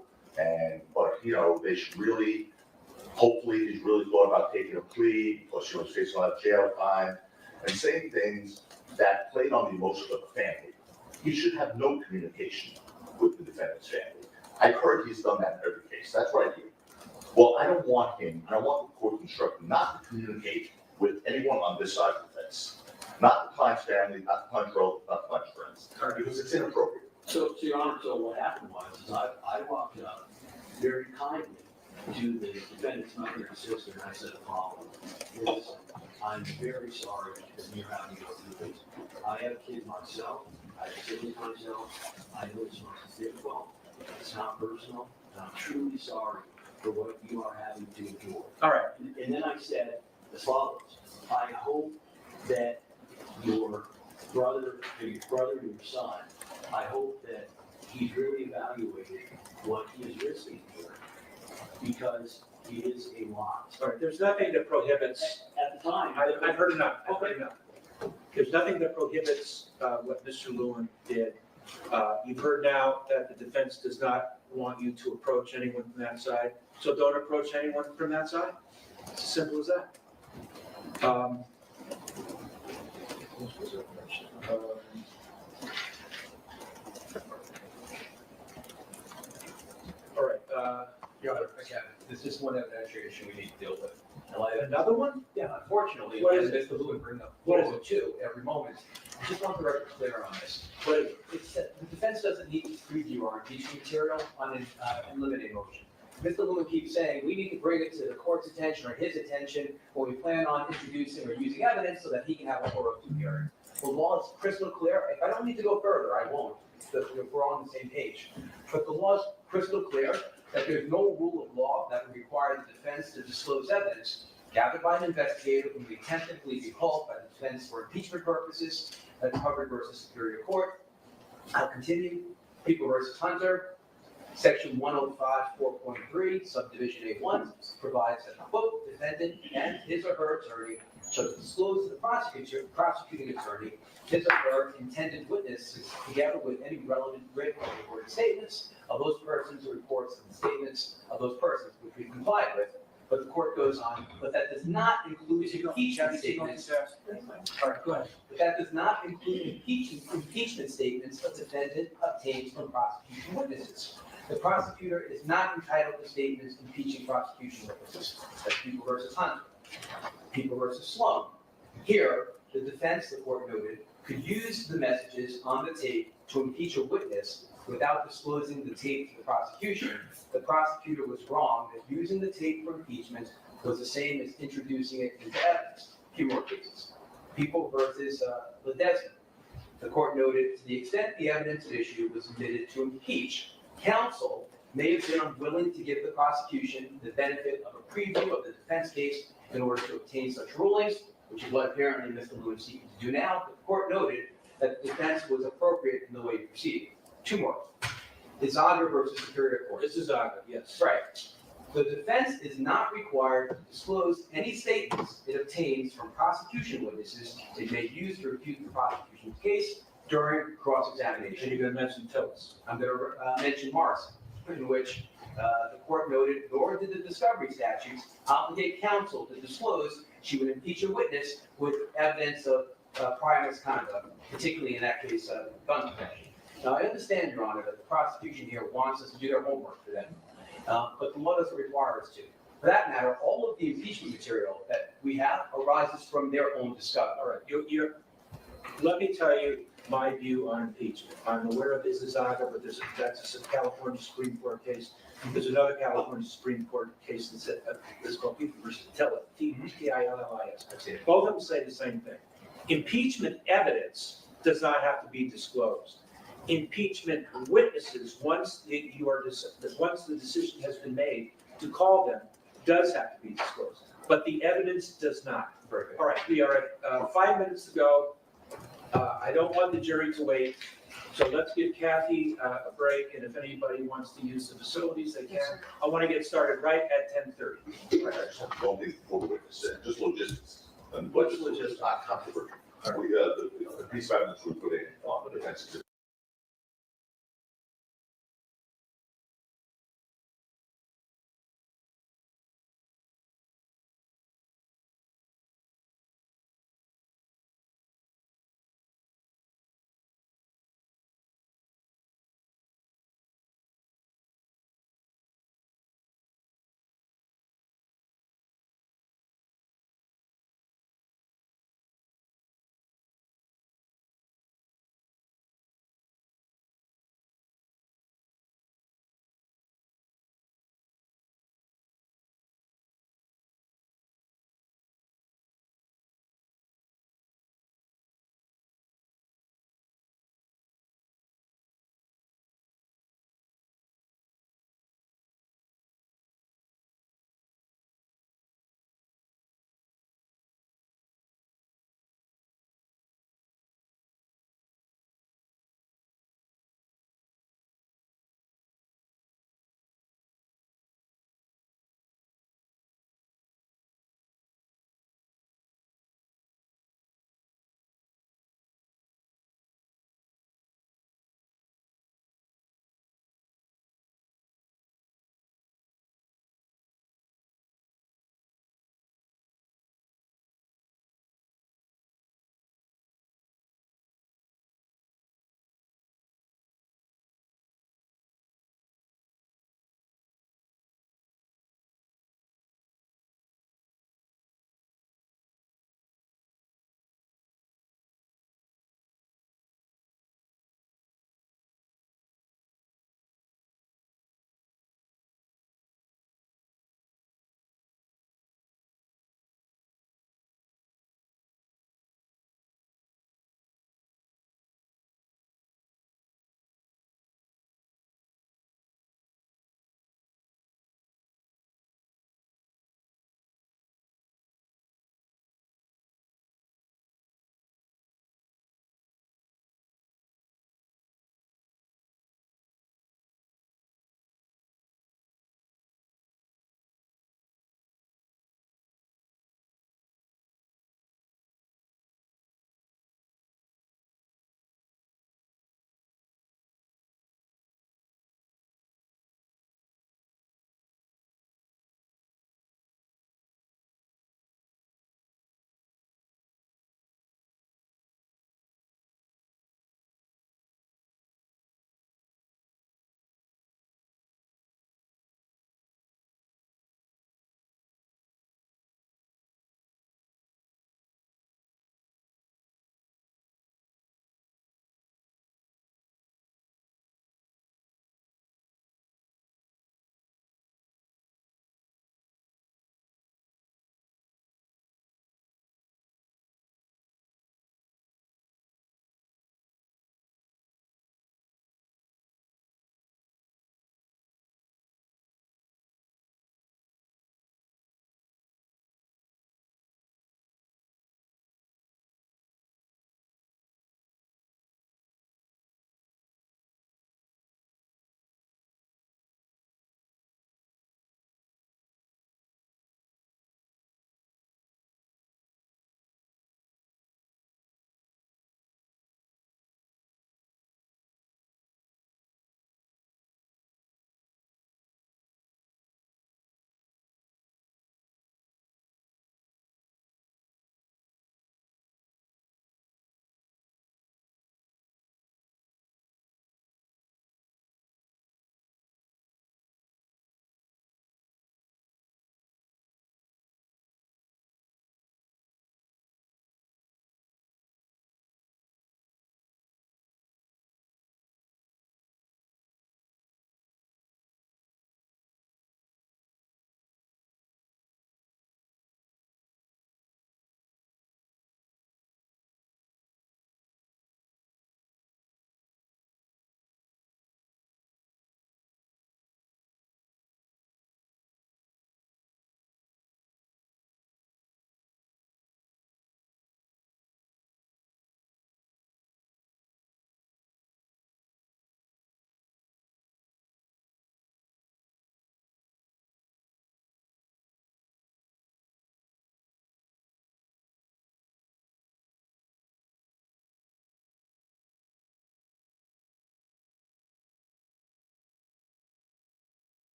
but they should really, hopefully, he's really thought about taking a plea because she was facing a lot of jail time and saying things that played on the emotions of the family. He should have no communication with the defendant's family. I've heard he's done that in every case. That's right here. Well, I don't want him, and I want the court to instruct him not to communicate with anyone on this side of the fence. Not the client's family, not the client's relative, not the client's friends, because it's inappropriate. So, Your Honor, so what happened was, is I walked up very kindly to the defendant's mother and sister, and I said the following: "Listen, I'm very sorry that you're having to go through this. I have a kid myself, I have siblings myself, I know it's not difficult, it's not personal, and I'm truly sorry for what you are having to endure." All right, And then I said as follows: "I hope that your brother and your son, I hope that he's really evaluated what he is risking here, because it is a lot." all right, there's nothing that prohibits, At the time. I've heard enough, I've heard enough. There's nothing that prohibits what Mr. Lewin did. You've heard now that the defense does not want you to approach anyone from that side, so don't approach anyone from that side. It's as simple as that. All right, Your Honor, again, this is one evidentiary issue we need to deal with. another one? Yeah, unfortunately, What is Mr. Lewin bring up What is it? 402 every moment. I just want the record clear on this. But It's that the defense doesn't need to preview our impeachment material on an eliminating motion. Mr. Lewin keeps saying, we need to bring it to the court's attention or his attention when we plan on introducing or using evidence so that he can have a 402 hearing. The law is crystal clear. If I don't need to go further, I won't, because we're on the same page. But the law is crystal clear that there's no rule of law that would require the defense to disclose evidence gathered by an investigator who may tentatively be called by the defense for impeachment purposes. That's Hubbard versus Superior Court. I'll continue. People versus Hunter. Section 105, 4.3, subdivision A1 provides that, quote, defendant and his or her attorney shall disclose to the prosecuting attorney his or her intended witnesses together with any relevant written or recorded statements of those persons or reports of the statements of those persons, which we complied with. But the court goes on, but that does not include impeachment statements. All right, go ahead. But that does not include impeachment statements a defendant obtains from prosecution witnesses. The prosecutor is not entitled to statements impeaching prosecution witnesses. That's People versus Hunter. People versus Sloan. Here, the defense, the court noted, could use the messages on the tape to impeach a witness without disclosing the tape to the prosecution. The prosecutor was wrong that using the tape for impeachment was the same as introducing it into evidence. A few more cases. People versus Ledesma. The court noted, to the extent the evidence at issue was admitted to impeach, counsel may have been unwilling to give the prosecution the benefit of a preview of the defense case in order to obtain such rulings, which is what apparently Mr. Lewin is seeking to do now. The court noted that the defense was appropriate in the way it proceeded. Two more. Izaga versus Superior Court. This is Aga, yes. Right. The defense is not required to disclose any statements it obtains from prosecution witnesses it may use to refute the prosecution's case during And cross-examination. you're gonna mention Tillis. I'm going to mention Morrison, in which the court noted, nor did the discovery statutes obligate counsel to disclose she would impeach a witness with evidence of prior misconduct, particularly in that case, gun possession. Now, I understand, Your Honor, that the prosecution here wants us to do their homework for them, but the law doesn't require us to. For that matter, all of the impeachment material that we have arises from their own discovery. All right, let me tell you my view on impeachment. I'm aware of this Izaga, but that's a California Supreme Court case. There's another California Supreme Court case that said, it's called People versus Tillis, T-I-L-L-I-S. Both of them say the same thing. Impeachment evidence does not have to be disclosed. Impeachment witnesses, once the decision has been made to call them, does have to be disclosed. But the evidence does not. All right, we are at 5 minutes to go. I don't want the jury to wait, so let's give Kathy a break, and if anybody wants to use the facilities, they can. I want to get started right at 10:30. I just have one thing before the witness said, just logistics. And What's logistics, logistics? not controversial. We, the piece of evidence we put in on the defense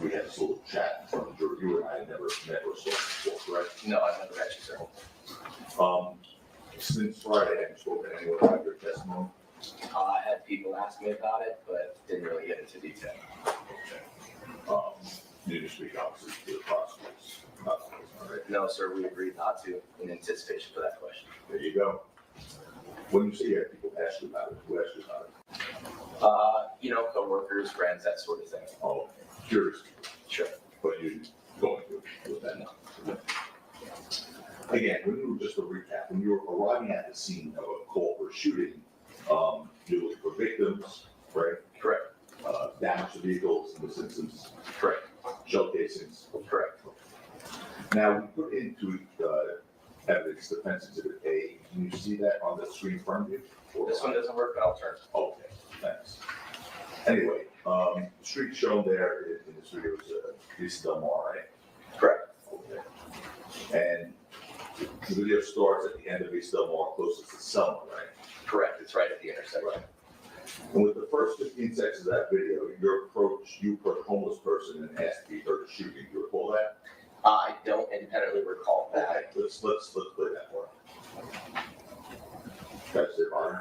we had this little chat in front of the jury. You and I had never met or spoken before, correct? No, I've never met you, sir. Since Friday, have you spoken to anyone about your testimony? I had people ask me about it, but didn't really get into detail. You didn't speak obviously to the prosecutors. All right, No, sir, we agreed not to in anticipation for that question. there you go. When you say you have people ask you about it, who asked you about it? Coworkers, friends, that sort of thing. Oh, curious, Sure. but you going to with that now. Again, when you were, just a recap, when you were arriving at the scene of a call for a shooting, you looked for victims, right? Correct. Damage to vehicles in this instance, Correct. shell casings. Correct. Now, we put into evidence defense exhibit A. Can you see that on the screen in front of you? This one doesn't work, but I'll turn. Okay, thanks. Anyway, the street shown there in this video is East Del Mar, right? Correct. Okay. And the video starts at the end of East Del Mar, closest to Selma, right? Correct. It's right at the intersection. And with the first 15 seconds of that video, you approached a homeless person and asked if he heard a shooting. Do you recall that? I don't independently recall that. Okay, let's play that part. That's it, Martin.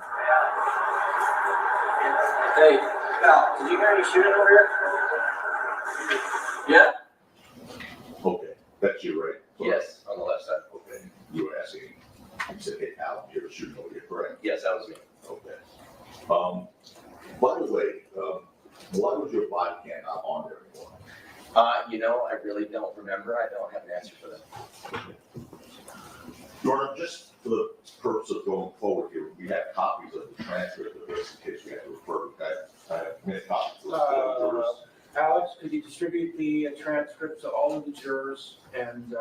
Hey, Val, did you hear any shooting over here? Yeah? Okay, that's you, right? Yes, on the left side. Okay, you were asking, you said, hey, Al, you hear a shooting over here, correct? Yes, that was me. Okay. By the way, why was your body cam not on there anymore? I really don't remember. I don't have an answer for that. Your Honor, just for the purpose of going forward here, we have copies of the transcript of this in case we have to refer to that. I have many copies. Alex, could you distribute the transcript to all of the jurors and,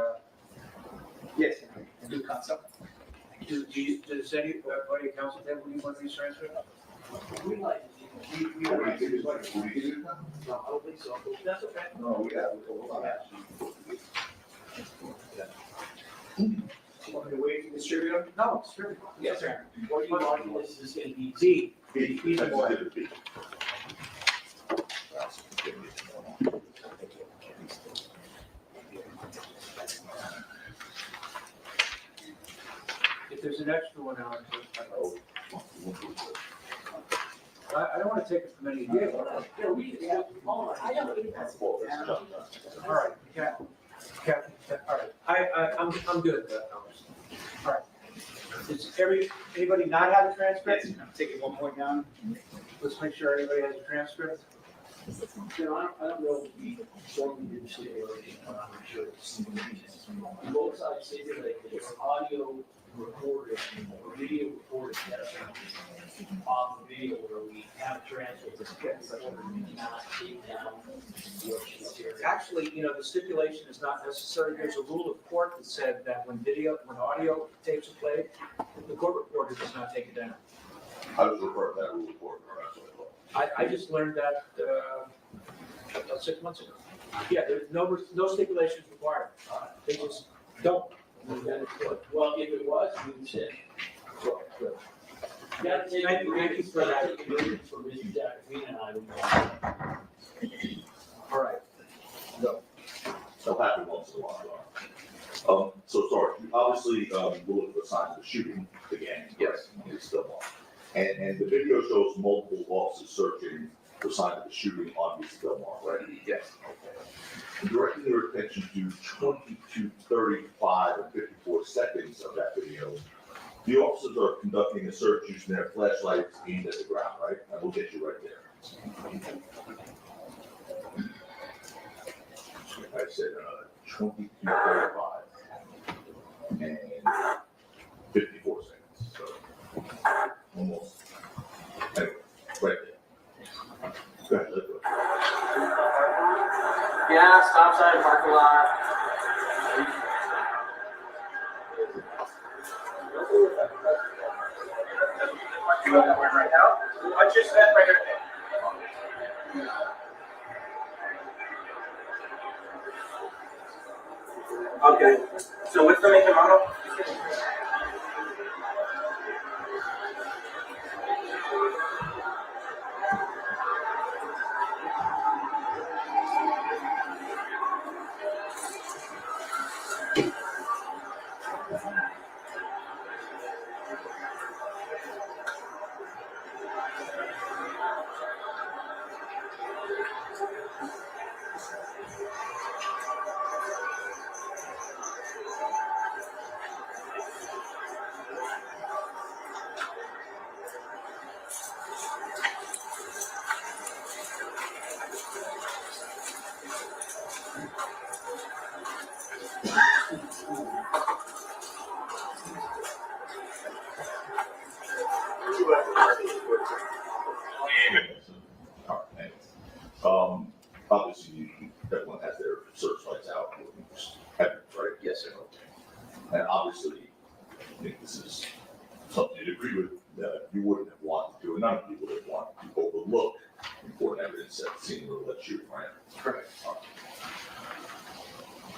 Yes, do concept. does anybody at council table need one of these transcripts? We'd like to see, we What would do you like to think? Would you do that? No, I don't think so. That's okay. No, we have, hold on. Want me to wait to distribute them? No, distribute. Yes, sir. What do you want, this is gonna be? D. B, B. that's exhibit B. If there's an extra one, Alex, I don't want to take it from any of you. Yeah, we, yeah, hold on, I don't think that's. All right, Kathy, all right, I'm good, Alex. All right. Does anybody not have a transcript? Taking one point down. Let's make sure everybody has a transcript. I don't know if we formally did the stipulation, I'm not sure. Both sides stipulate that it's audio recorded or video recorded, that's on the video where we have a transcript, it's we cannot take down what she's hearing. Actually, the stipulation is not necessary. There's a rule of court that said that when audio tapes are played, the court reporter does not take it down. I was referring to that rule of court, or that's what I thought. I just learned that, about 6 months ago. Yeah, there's no stipulations required. They just don't. Well, if it was, we would say. You gotta take. Thank you for that. For Mr. Jacobina and I would. All right. So happen once in a while. So sorry, obviously, we'll look for signs of shooting again. Yes. It's still on. And the video shows multiple officers searching for signs of the shooting on East Del Mar, right? Yes. Directing your attention to 22, 35, and 54 seconds of that video, the officers are conducting a search using their flashlights aimed at the ground, right? And we'll get you right there. I said 22, 35, and 54 seconds, so almost. Anyway, right there. Go ahead, let's go. Yeah, stop sign, parking lot. You want that one right now? I just said right here. Okay, so what's the make and model? Obviously, everyone has their searchlights out, right? Yes, sir. And obviously, I think this is something you'd agree with, that you wouldn't have wanted to do, and none of you would have wanted to overlook important evidence at the scene where let's shoot, right? Correct.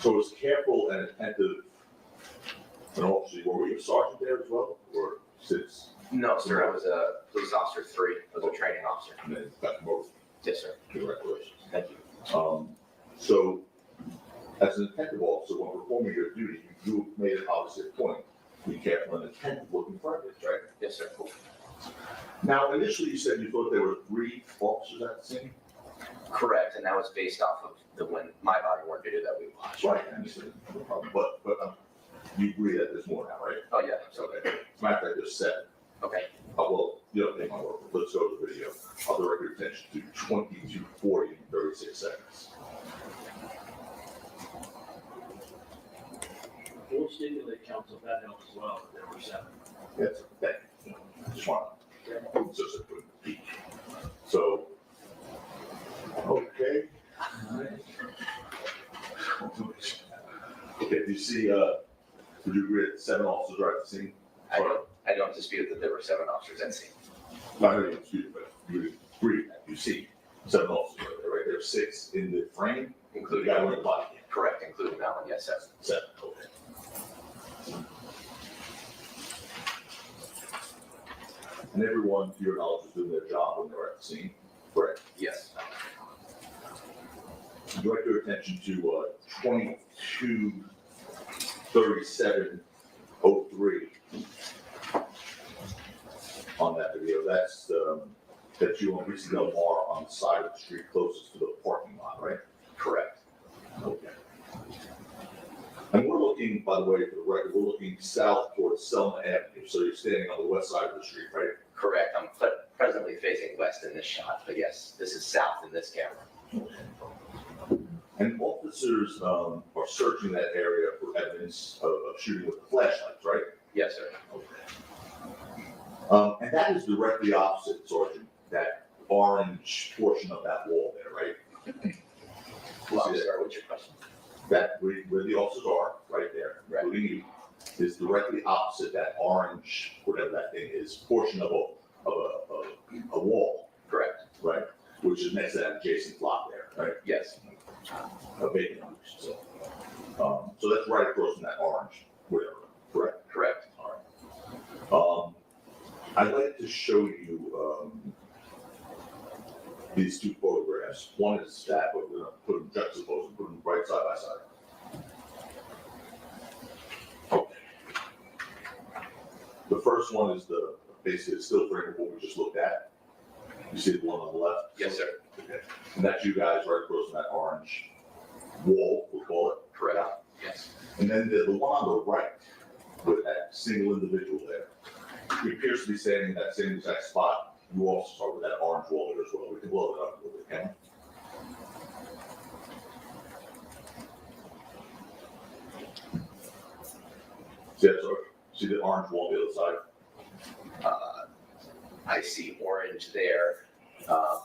So it was careful and attentive, and obviously, were you a sergeant there as well, or since, No, sir, I was a police officer 3, I was a training officer. and then got promoted? Yes, sir. Congratulations. Thank you. So, as an attentive officer, when performing your duty, you made it obviously a point, to be careful and attentive looking for evidence, right? Yes, sir. Now, initially, you said you thought there were 3 officers at the scene? Correct, and that was based off of the my body worn video that we watched. Right, I understand, no problem, but, you agree that there's more now, right? Oh, yeah, So, so, as a matter of fact, there's 7. okay. Well, you don't take my word, for it. Let's go to the video. I'll direct your attention to 22:40 and 36 seconds. We'll stipulate, council, if that helps as well, that there were 7. That's, that, just want to, just a quick peek. So, okay. Okay, do you see, would you agree that 7 officers are at the scene? I don't dispute that there were 7 officers at scene. Not really dispute, but you agree that you see 7 officers right there, right? There are 6 in the frame, the Including, guy wearing the body cam. correct, including that one, yes, 7. 7, okay. And everyone, to your knowledge, was doing their job when they were at the scene, correct? Yes. Direct your attention to 22:37:03 on that video. That's you on Reese Del Mar on the side of the street closest to the parking lot, right? Correct. Okay. And we're looking, by the way, for the record, we're looking south towards Selma Avenue, so you're standing on the west side of the street, right? Correct, I'm presently facing west in this shot, but yes, this is south in this camera. And officers are searching that area for evidence of shooting with flashlights, right? Yes, sir. Okay. And that is directly opposite, Sergeant, that orange portion of that wall there, right? Well, I'm sorry, what's your question? That, where the officers are, right there, Right. including you, is directly opposite that orange, whatever that thing is, portion of a wall, Correct, right? Which is next to that adjacent lot there, right? yes, A vacant lot, so. So that's right across from that orange, whatever, correct? correct. I'd like to show you, these 2 photographs. One is that, but we're gonna put them juxtaposed and put them right side by side. Okay. The first one is basically a still frame of what we just looked at. You see the one on the left? Yes, sir. Okay. And that's you guys right across from that orange wall, we'll call it. Correct, yes. And then the one on the right, with that single individual there, he appears to be standing in that same exact spot. You also saw with that orange wall there as well. We can blow it up a little bit, can we? See that, sir? See the orange wall on the other side? I see orange there. I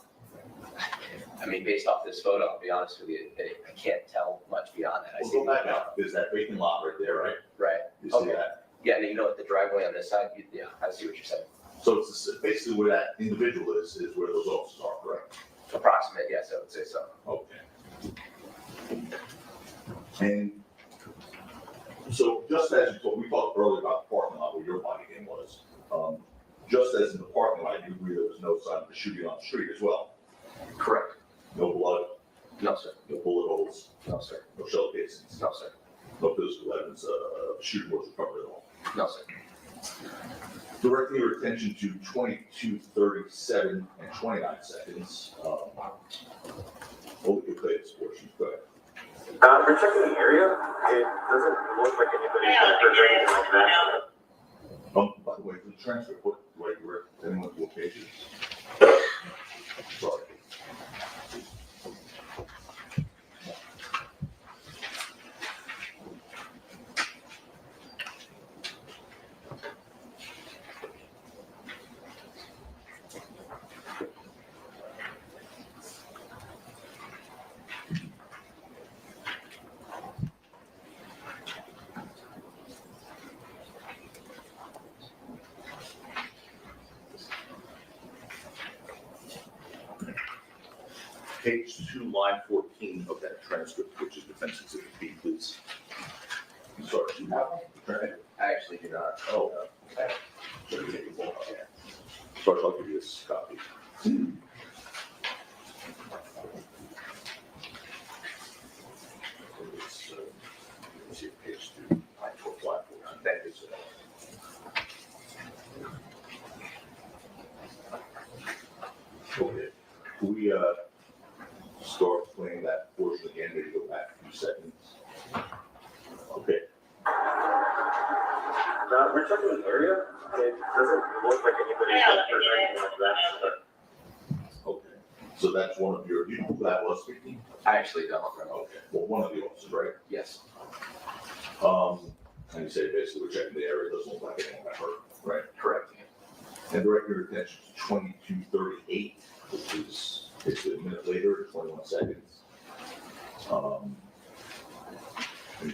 mean, based off this photo, I'll be honest with you, I can't tell much beyond that. I We'll see go back out. There's that vacant lot right there, right? Right, You see Okay. that? yeah, and you know what, the driveway on this side, yeah, I see what you're saying. So it's basically where that individual is where those officers are, correct? Approximate, yes, I would say so. Okay. And so just as you told, we talked earlier about the parking lot where your body game was. Just as in the parking lot, you agree there was no sign of the shooting on the street as well? Correct. No blood, No, sir. no bullet holes, No, sir. no shell casings, No, sir. no physical evidence of shooting was recovered at all. No, sir. Directing your attention to 22:37 and 29 seconds. We'll play this portion, go ahead. We're checking the area. It doesn't look like anybody's been hurt or anything like that. By the way, for the transcript, what, like, where, anyone's location? Sorry. Page 2, line 14 of that transcript, which is Defense Exhibit B, please. I'm sorry, do you have one? I actually do not. Oh, okay. So you take the ball. Sorry, I'll give you this copy. It's, let's see, page 2, line 14. Thank you, sir. Okay, can we, start playing that portion again, maybe go back a few seconds? Okay, We're checking the area. It doesn't look like anybody's been hurt or anything like that. okay. So that's one of your, do you know who that was speaking? I actually don't remember. Okay, well, one of the officers, right? Yes. And you say basically we're checking the area, doesn't look like anyone got hurt, right? Correct. And direct your attention to 2238, which is basically a minute later, 21 seconds. And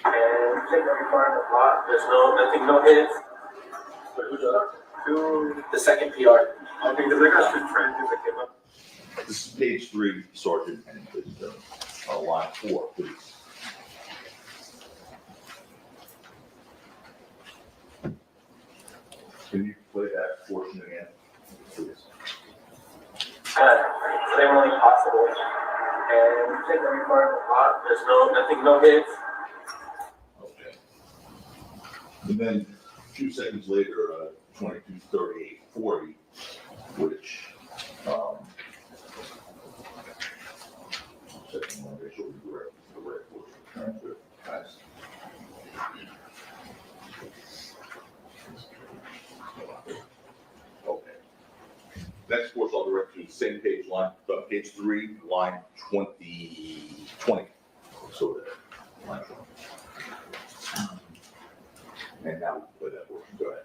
And check every car in the block. There's nothing, no hits. Wait, who's up? The second PR. Okay, because I got two friends that came up. This is page 3, Sergeant, and it's, line 4, please. Can you play that portion again, please? Everything possible. And check every car in the block. There's nothing, no hits. Okay. And then a few seconds later, 223840, which, second one, make sure we direct the right portion of the transcript, guys. Okay. Next course, I'll direct you to the same page, page 3, line 20. So there, line 20. And now we can play that portion, go ahead.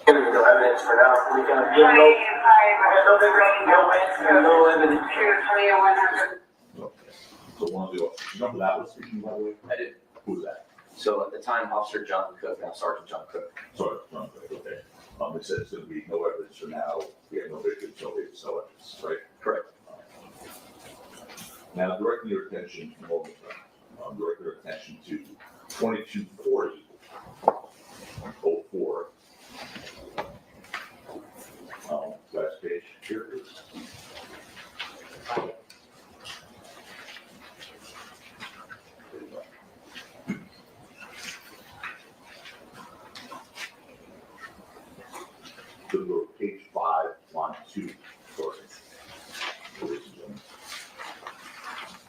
There's no evidence for now. We can give no evidence. Okay. So one of the officers, remember that was speaking, by the way? I did. Who was that? So at the time, Officer John Cook, now Sergeant John Cook. Sorry, John, okay. It says there's gonna be no evidence for now, we have no victims, no evidence, right? Correct. Now, directing your attention, direct your attention to 2240, 04. Last page, here it is. Go to page 5, line 2, sorry. Ladies and gentlemen.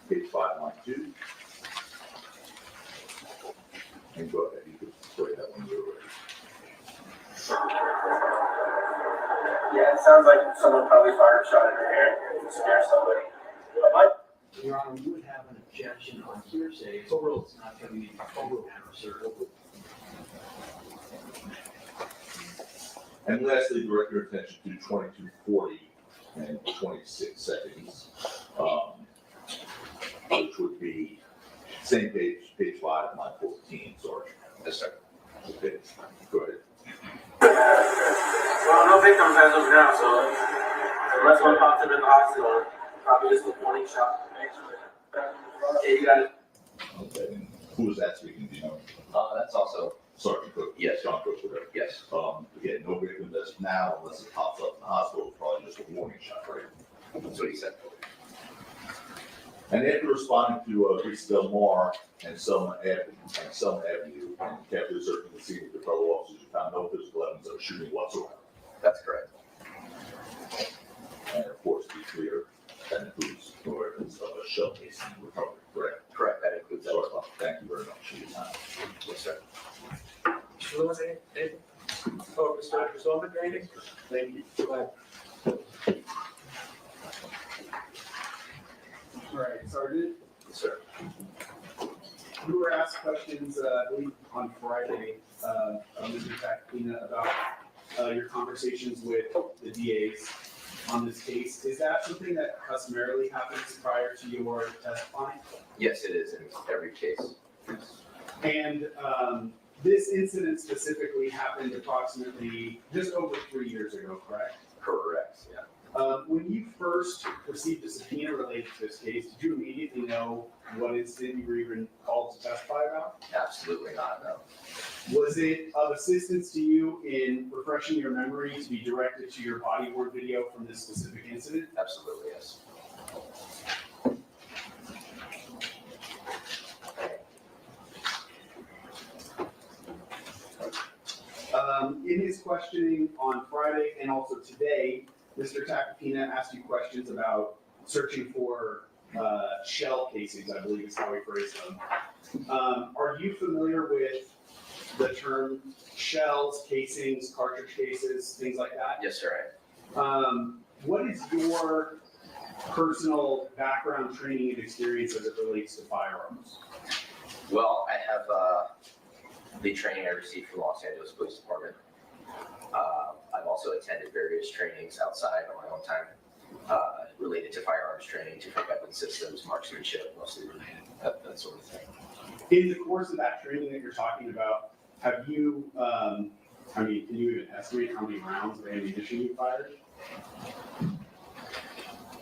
Page 5, line 2. And go ahead, you can play that when you're ready. Yeah, it sounds like someone probably fired a shot in her hair to scare somebody. Your Honor, you would have an objection on hearsay, so it's not going to be overruled, sir. And lastly, direct your attention to 2240 and 26 seconds, which would be same page, page 5, line 14, sorry. Yes, sir. Okay, go ahead. Well, no victims as of now, so unless one pops up in the hospital, probably just a warning shot. Yeah, you got it. Okay, and who was that speaking, do you know? That's also, Sergeant Cook? Yes. John Cook, whatever. yes, Again, no victim that's now, unless it pops up in the hospital, it's probably just a warning shot, right? that's what he said. And after responding to Lisa Del Mar and Selma Avenue, and carefully searching the scene with the fellow officers, you found no physical evidence of shooting whatsoever. That's correct. And of course, to be clear, that includes no evidence of a shell casing recovery, correct? Correct, that includes that Sorry as well. about that. Thank you very much for your time. Yes, sir. Mr. Lewis, anything? Oh, Mr. Solomon, anything? Thank you. Go ahead. Right, Sergeant? Yes, sir. You were asked questions, I believe, on Friday, Mr. Takina, about your conversations with the DAs on this case. Is that something that customarily happens prior to your testifying? Yes, it is in every case. And this incident specifically happened approximately just over 3 years ago, correct? Correct, yeah. When you first received a subpoena related to this case, did you immediately know what incident you were even called to testify about? Absolutely not, no. Was it of assistance to you in refreshing your memory to be directed to your body worn video from this specific incident? Absolutely, yes. In his questioning on Friday and also today, Mr. Takapina asked you questions about searching for shell casings, I believe is how he phrased them. Are you familiar with the term shells, casings, cartridge cases, things like that? Yes, sir. What is your personal background, training, and experience as it relates to firearms? Well, I have the training I received from Los Angeles Police Department. I've also attended various trainings outside on my own time related to firearms training, different weapon systems, marksmanship, mostly related, that sort of thing. In the course of that training that you're talking about, have you, can you even estimate how many rounds of ammunition you fired?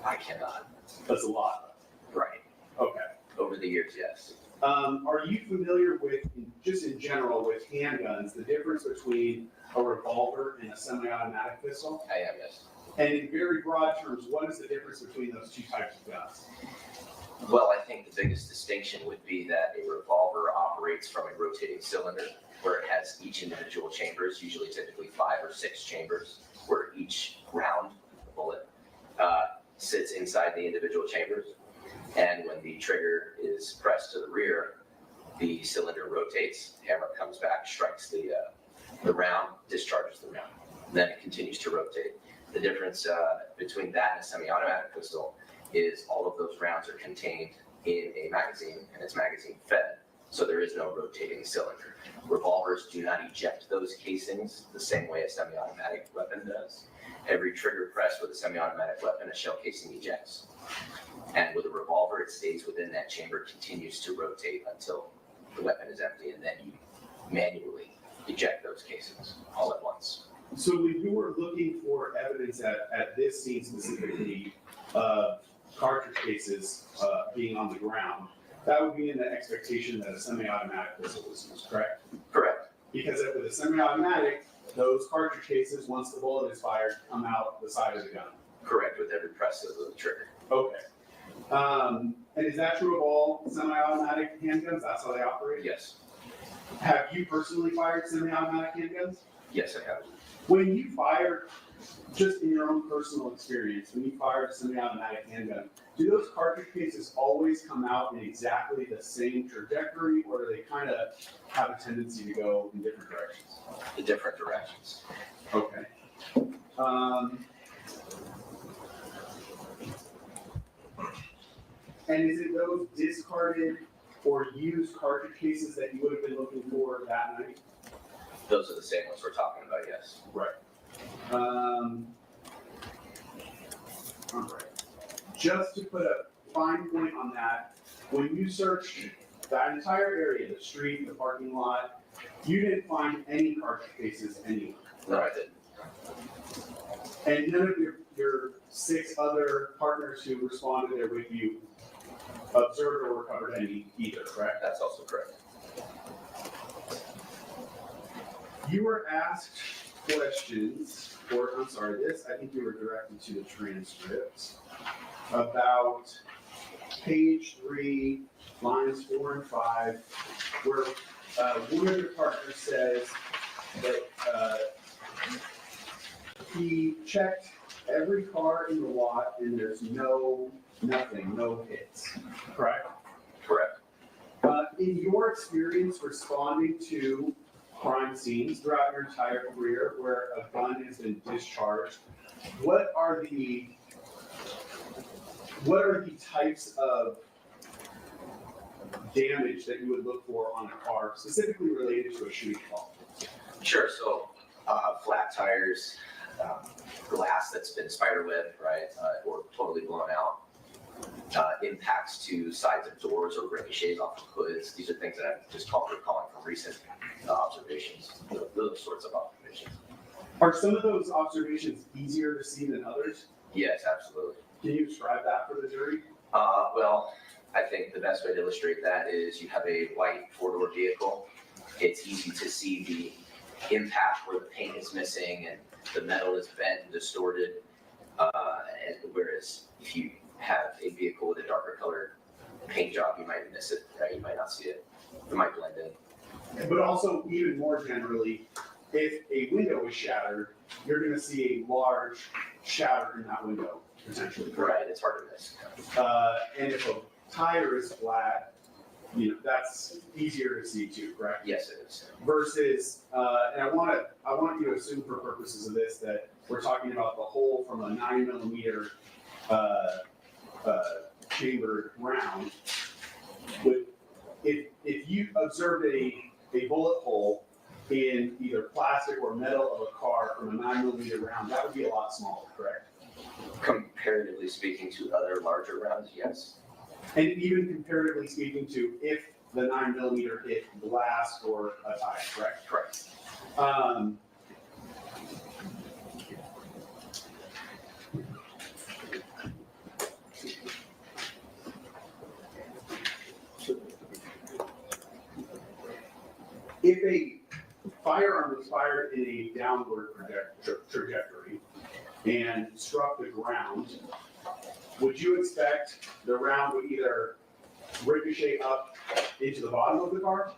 I cannot. That's a lot. Right. Okay. Over the years, yes. Are you familiar with, just in general, with handguns, the difference between a revolver and a semi-automatic pistol? I am, yes. And in very broad terms, what is the difference between those two types of guns? Well, I think the biggest distinction would be that a revolver operates from a rotating cylinder where it has each individual chambers, usually typically 5 or 6 chambers, where each round, bullet, sits inside the individual chambers. And when the trigger is pressed to the rear, the cylinder rotates, hammer comes back, strikes the round, discharges the round. Then it continues to rotate. The difference between that and a semi-automatic pistol is all of those rounds are contained in a magazine, and it's magazine fed, so there is no rotating cylinder. Revolvers do not eject those casings the same way a semi-automatic weapon does. Every trigger press with a semi-automatic weapon, a shell casing ejects. And with a revolver, it stays within that chamber, continues to rotate until the weapon is empty, and then you manually eject those casings all at once. So when you were looking for evidence at this scene specifically of cartridge cases being on the ground, that would be in the expectation that a semi-automatic pistol was used, correct? Correct. Because with a semi-automatic, those cartridge cases, once the bullet is fired, come out the side of the gun. Correct, with every press of the trigger. Okay. And is that true of all semi-automatic handguns? That's how they operate? Yes. Have you personally fired semi-automatic handguns? Yes, I have. When you fire, just in your own personal experience, when you fire a semi-automatic handgun, do those cartridge cases always come out in exactly the same trajectory, or do they kind of have a tendency to go in different directions? The different directions. Okay. And is it those discarded or used cartridge cases that you would have been looking for that night? Those are the same ones we're talking about, yes. Right. All right. Just to put a fine point on that, when you searched that entire area, the street, the parking lot, you didn't find any cartridge cases anywhere. No, I didn't. And none of your 6 other partners who responded there with you observed or recovered any either, correct? That's also correct. You were asked questions, or I'm sorry, I think you were directed to the transcript about page 3, lines 4 and 5, where one of your partners says that he checked every car in the lot and there's nothing, no hits, correct? Correct. In your experience responding to crime scenes throughout your entire career where a gun has been discharged, what are the types of damage that you would look for on a car, specifically related to a shooting fall? Sure, so, flat tires, glass that's been spiderwebbed, right, or totally blown out, impacts to sides of doors or ricochets off of hoods. These are things that I'm just recalling from recent observations, those sorts of observations. Are some of those observations easier to see than others? Yes, absolutely. Can you describe that for the jury? Well, I think the best way to illustrate that is you have a white four-door vehicle. It's easy to see the impact where the paint is missing and the metal is bent and distorted. And whereas if you have a vehicle with a darker colored paint job, you might miss it, right? You might not see it. It might blend in. But also, even more generally, if a window is shattered, you're gonna see a large shatter in that window, potentially, correct? Right, it's hard to miss. And if a tire is flat, you know, that's easier to see too, correct? Yes, it is. Versus, and I want you to assume for purposes of this that we're talking about the hole from a 9mm chambered round. If you observed a bullet hole in either plastic or metal of a car from a 9mm round, that would be a lot smaller, correct? Comparatively speaking to other larger rounds, yes. And even comparatively speaking to if the 9mm hit glass or a tire, correct? Correct. If a firearm was fired in a downward trajectory and struck the ground, would you expect the round would either ricochet up into the bottom of the car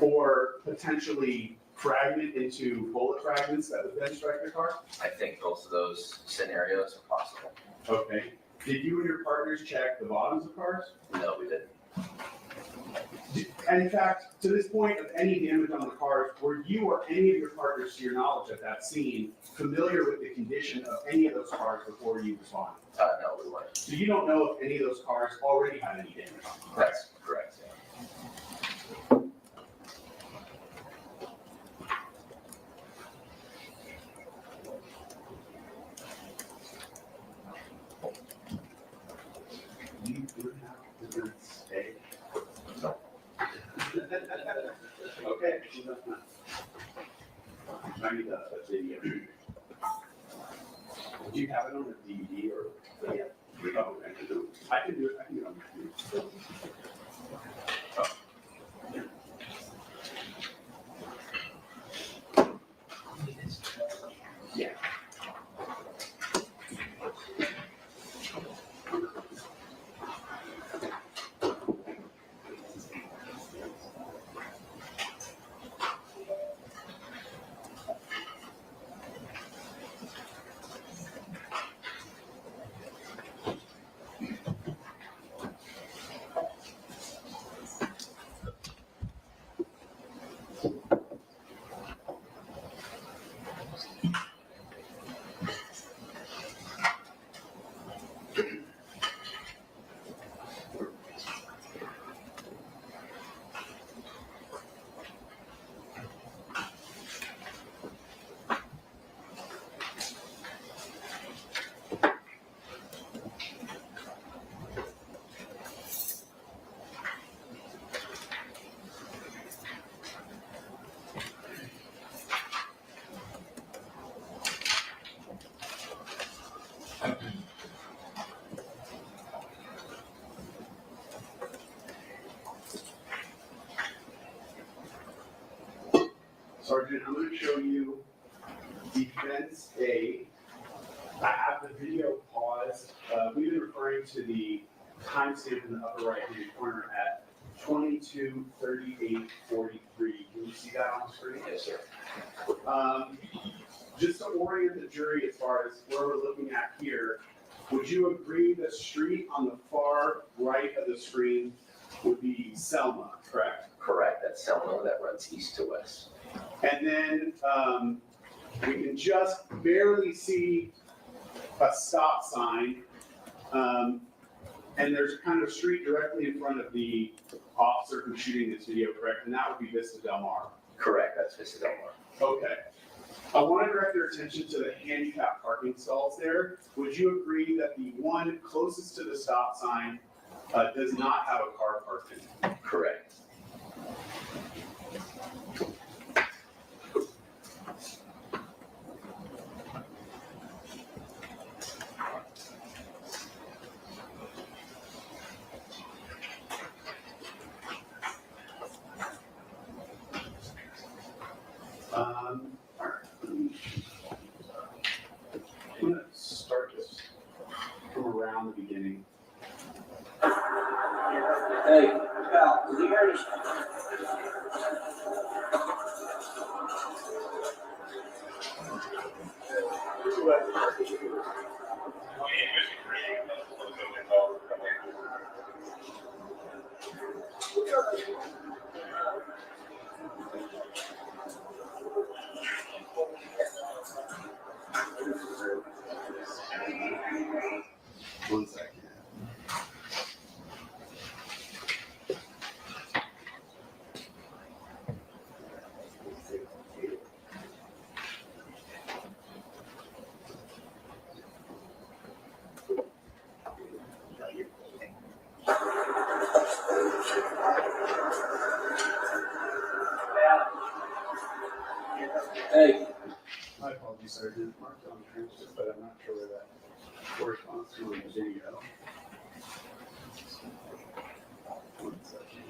or potentially fragment into bullet fragments that would then strike the car? I think both of those scenarios are possible. Okay. Did you and your partners check the bottoms of cars? No, we didn't. And in fact, to this point of any damage on the cars, were you or any of your partners, to your knowledge at that scene, familiar with the condition of any of those cars before you responded? No, we weren't. So you don't know if any of those cars already had any damage on them? That's correct, yeah. You do have to stay. No. Okay. I need a video. Do you have it on a DVD or? Yeah. Oh, I can do it. I can do it on the computer. Yeah. Sergeant, I'm going to show you defense A. I have the video paused. We've been referring to the timestamp in the upper right-hand corner at 22:38:43. Can you see that on the screen? Yes, sir. Just to orient the jury as far as where we're looking at here, would you agree the street on the far right of the screen would be Selma, correct? Correct, that's Selma that runs east to west. And then we can just barely see a stop sign And there's kind of a street directly in front of the officer who's shooting this video, correct? And that would be Vista Del Mar. Correct, that's Vista Del Mar. Okay. I want to direct your attention to the handicap parking stalls there. Would you agree that the one closest to the stop sign does not have a car parked in it? Correct. All right. I'm gonna start this from around the beginning. Hey, Cal, did you hear me? One second. Hey, My apologies, sir. I didn't mark it on the transcript, but I'm not sure where that corresponds to in the video. One second.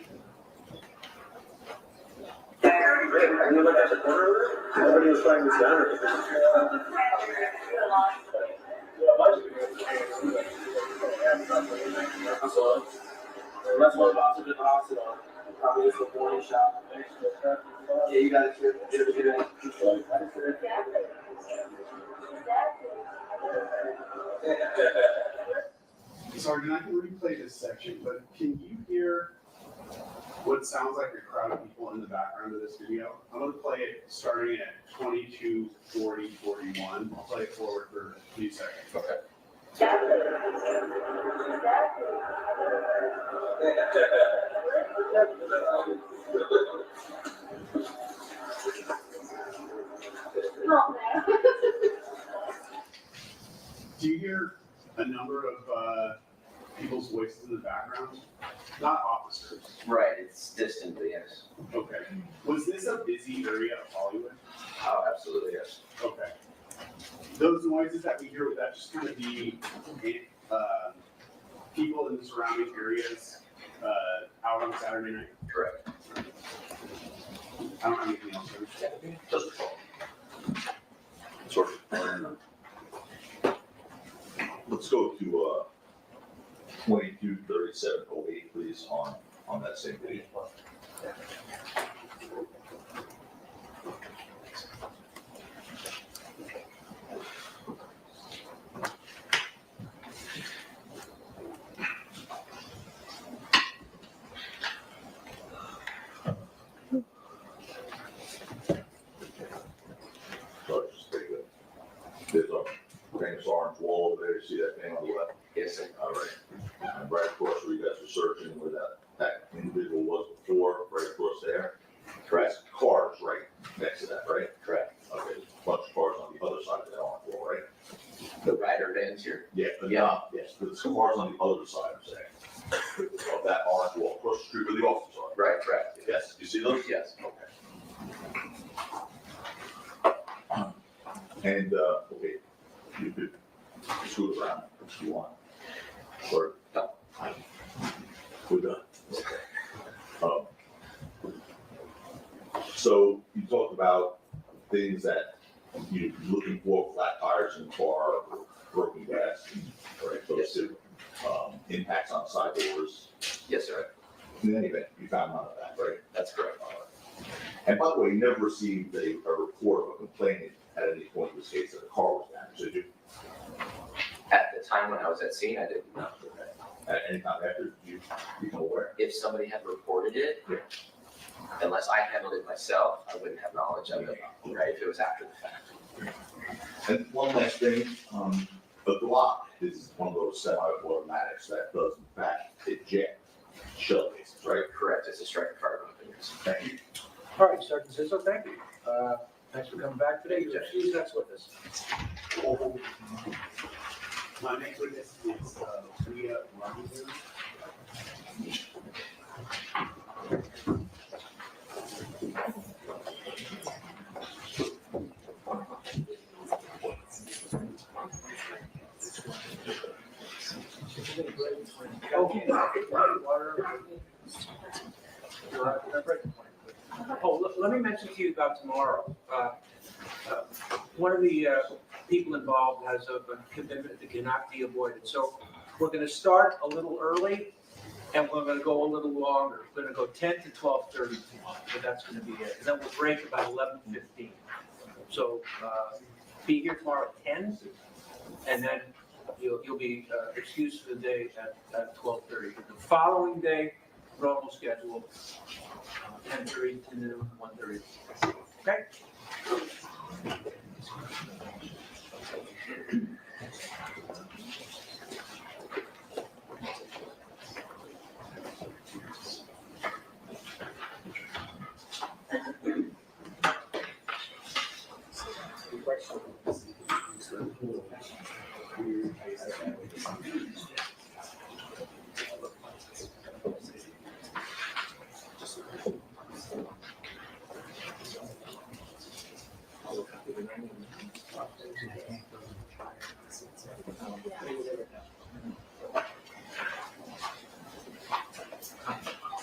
are you looking at the corner of it? Nobody was trying this down. So, that's one box in the hospital. Probably just a morning shot. Yeah, you got it. Should have given Sergeant, I can replay this section, but can you hear what sounds like a crowd of people in the background of this video? I'm gonna play it starting at 22:40:41. I'll play it forward for a few seconds. Okay. Do you hear a number of people's voices in the background? Not officers. Right, it's distant, but yes. Okay. Was this a busy area of Hollywood? Oh, absolutely, yes. Okay. Those noises that we hear, would that just kind of be people in the surrounding areas out on Saturday night? Correct. I don't have anything else. Just a call. Sort of. Let's go to 22:37:08, please, on that same video. So just take it. There's a famous orange wall over there. You see that thing on the left? Yes, sir. All right. And right across where you guys are searching, where that individual was before, right across there. Correct. Cars right next to that, right? Correct. Okay, there's a bunch of cars on the other side of that orange wall, right? The rider vans here? Yeah. Yes, there's some cars on the other side, I'm saying, of that orange wall, across the street where the offices are. Right, correct. Yes, you see those? Yes. Okay. And, okay, you could scoot around if you want. Or, no. We're done. Um, So you talked about things that you're looking for, flat tires in the car, broken glass, right? Those two, impacts on side doors. Yes, sir. In any event, you found none of that, right? That's correct. And by the way, you never received a report of a complaint at any point in this case that the car was damaged, did you? At the time when I was at scene, I didn't know. At any time after you become aware? If somebody had reported it, Yeah. unless I handled it myself, I wouldn't have knowledge of it, right, if it was after the fact. And one last thing, The Glock is one of those semi-automatics that does in fact eject shell casings, right? Correct, it's a striker firearm. Yes. Thank you. All right, Sergeant Zizzo, thank you. Thanks for coming back today. You're excused, next witness. My next witness is Leah Robinson. Okay. Oh, let me mention to you about tomorrow. One of the people involved has a commitment that cannot be avoided. So we're going to start a little early and we're going to go a little longer. We're going to go 10 to 12:30 tomorrow, but that's going to be it. And then we'll break about 11:15. So be here tomorrow at 10 and then you'll be excused for the day at 12:30. The following day, normal schedule, 10:30 to noon, 1:30. Okay?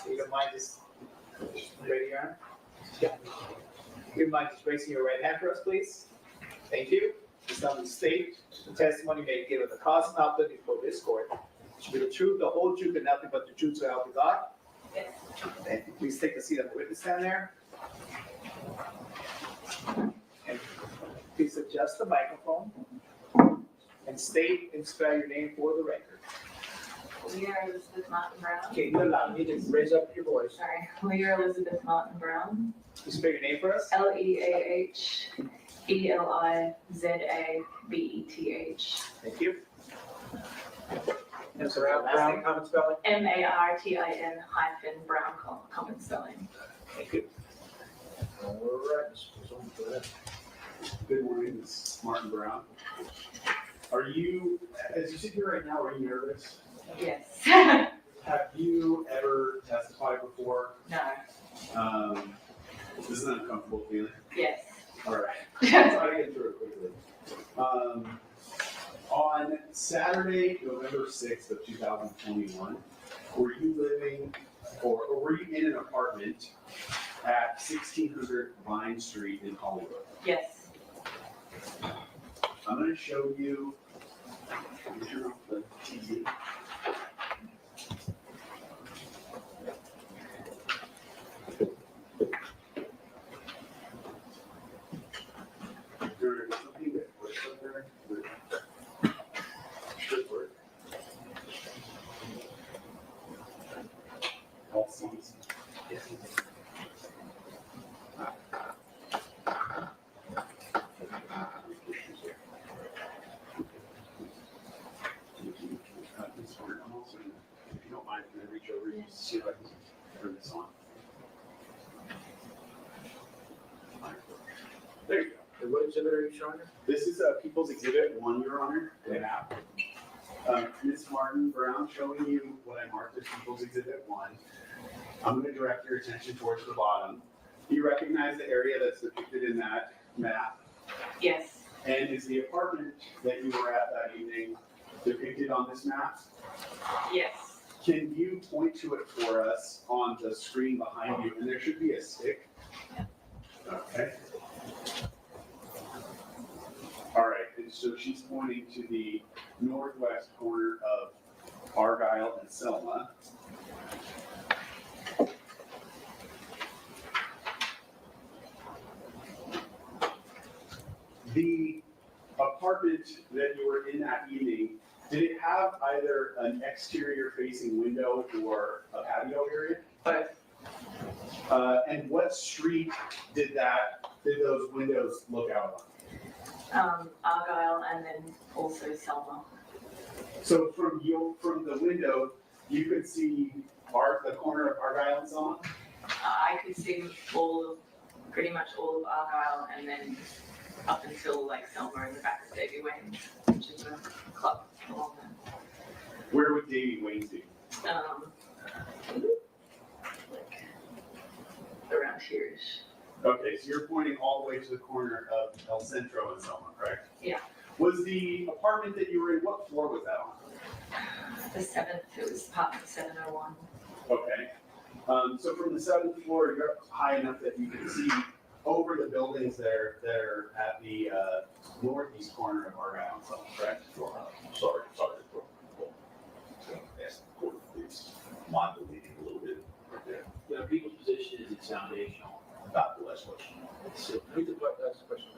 You don't mind just raising your arm? Yeah. You mind just raising your right hand for us, please? Thank you. You solemnly state the testimony you may give at the cause and output before this court should be the truth, the whole truth, and nothing but the truth, so help you God. Yes. Thank you. Please take a seat on the witness stand there. And please adjust the microphone and state and spell your name for the record. Leah Elizabeth Martin Brown. Okay, you allow me to raise up your voice. Sorry, Leah Elizabeth Martin Brown. Please spell your name for us. LeahElizabeth. Thank you. And Brown, common spelling? Martin-Brown, common spelling. Thank you. All right, Mr. President, go ahead. Good morning, this is Martin Brown. Are you, as you sit here right now, are you nervous? Yes. Have you ever testified before? No. This is an uncomfortable feeling. Yes. All right. Yes. Try to get through it quickly. On Saturday, November 6th of 2021, were you living or were you in an apartment at 1600 Vine Street in Hollywood? Yes. I'm going to show you, turn off the TV. There is something that puts up there that should work. All C's. If you don't mind, I'm gonna reach over and see if I can turn this on. There you go. And what exhibit are you showing us? This is People's Exhibit 1, Your Honor, the map. Ms. Martin Brown showing you what I marked as People's Exhibit 1. I'm going to direct your attention towards the bottom. Do you recognize the area that's depicted in that map? Yes. And is the apartment that you were at that evening depicted on this map? Yes. Can you point to it for us on the screen behind you? And there should be a stick. Okay. All right, and so she's pointing to the northwest corner of Argyle and Selma. The apartment that you were in that evening, did it have either an exterior facing window or a patio area? And what street did those windows look out Argyle and then also Selma. So from the window, you could see the corner of Argyle and Selma? I could see pretty much all of Argyle and then up until like Selma in the back of Davy Wayne's, which is a club along there. Where would Davy Wayne's be? Like around here-ish. Okay, so you're pointing all the way to the corner of El Centro and Selma, correct? Yeah. Was the apartment that you were in, what floor was that on? The 7th, it was part of the 701. Okay. So from the 7th floor, you're high enough that you can see over the buildings there that are at the northeast corner of Argyle and Selma, correct? Sorry. Ask the court, please, mind deleting a little bit right there. You know, people's position is foundational. Not the last question. So, Read the last question.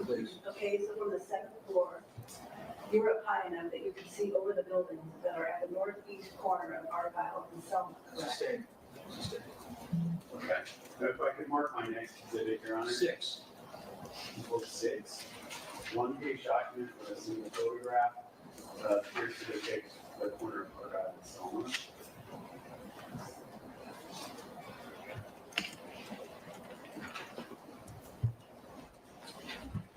Please. Okay, so from the 7th floor, you were up high enough that you could see over the buildings that are at the northeast corner of Argyle and Selma, correct? Sustain. Okay. Now, if I could mark my next exhibit, Your Honor. 6. Equals 6. One-page document with a single photograph. Here's to depict the corner of Argyle and Selma.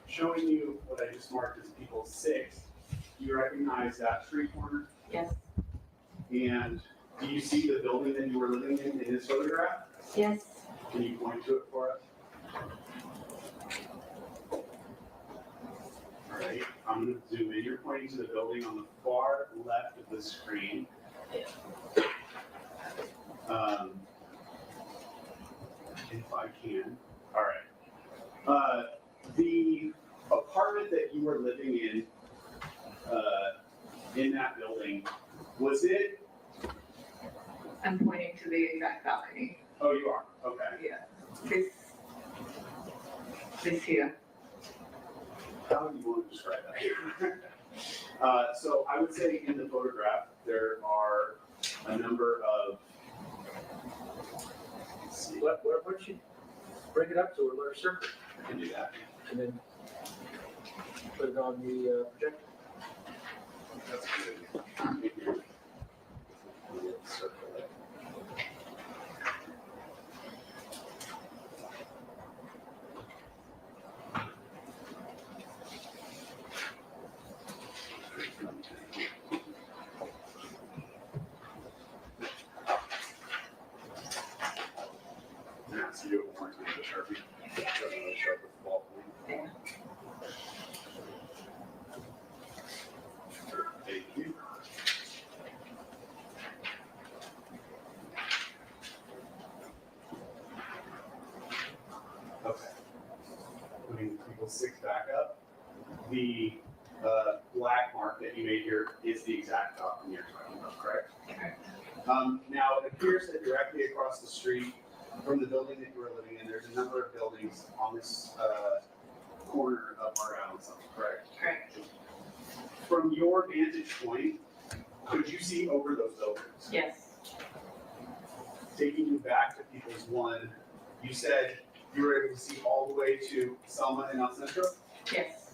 Showing you what I just marked as people 6. Do you recognize that street corner? Yes. And do you see the building that you were living in this photograph? Yes. Can you point to it for us? All right, I'm going to zoom in. You're pointing to the building on the far left of the screen. If I can. All right. The apartment that you were living in that building, was it? I'm pointing to the exact balcony. Oh, you are. Okay. Yeah. This here. How do you want to describe that? So I would say in the photograph, there are a number of, let's see, Why don't you bring it up to a large circle I can do that. and then put it on the projector? That's good. Circle it. Yeah, so you have more time to Sharpie. Sharp with the ball. Thank you. Okay. Putting people 6 back up. The black mark that you made here is the exact document you're talking about, correct? Now, it appears that directly across the street from the building that you were living in, there's a number of buildings on this corner of Argyle and Selma, correct? Correct. From your vantage point, could you see over those buildings? Yes. Taking you back to People's One, you said you were able to see all the way to Selma and El Centro? Yes.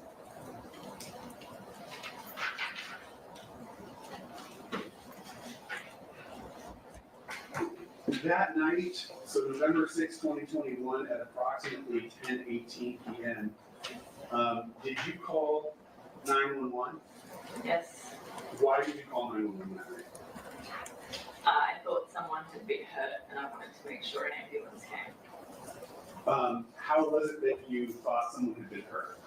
That night, so November 6, 2021, at approximately 10:18 p.m., did you call 911? Yes. Why did you call 911 that night? I thought someone had been hurt and I wanted to make sure an ambulance came. How was it that you thought someone had been hurt?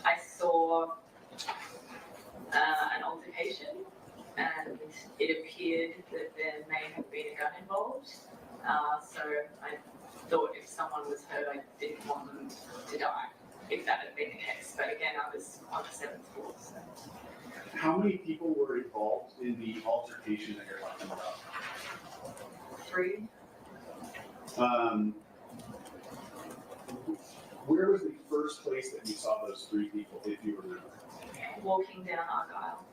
I saw an altercation and it appeared that there may have been a gun involved. So I thought if someone was hurt, I didn't want them to die, if that had been the case. But again, I was on the 7th floor, so. How many people were involved in the altercation that you're talking about? 3. Where was the first place that you saw those 3 people, if you remember? Walking down Argyle.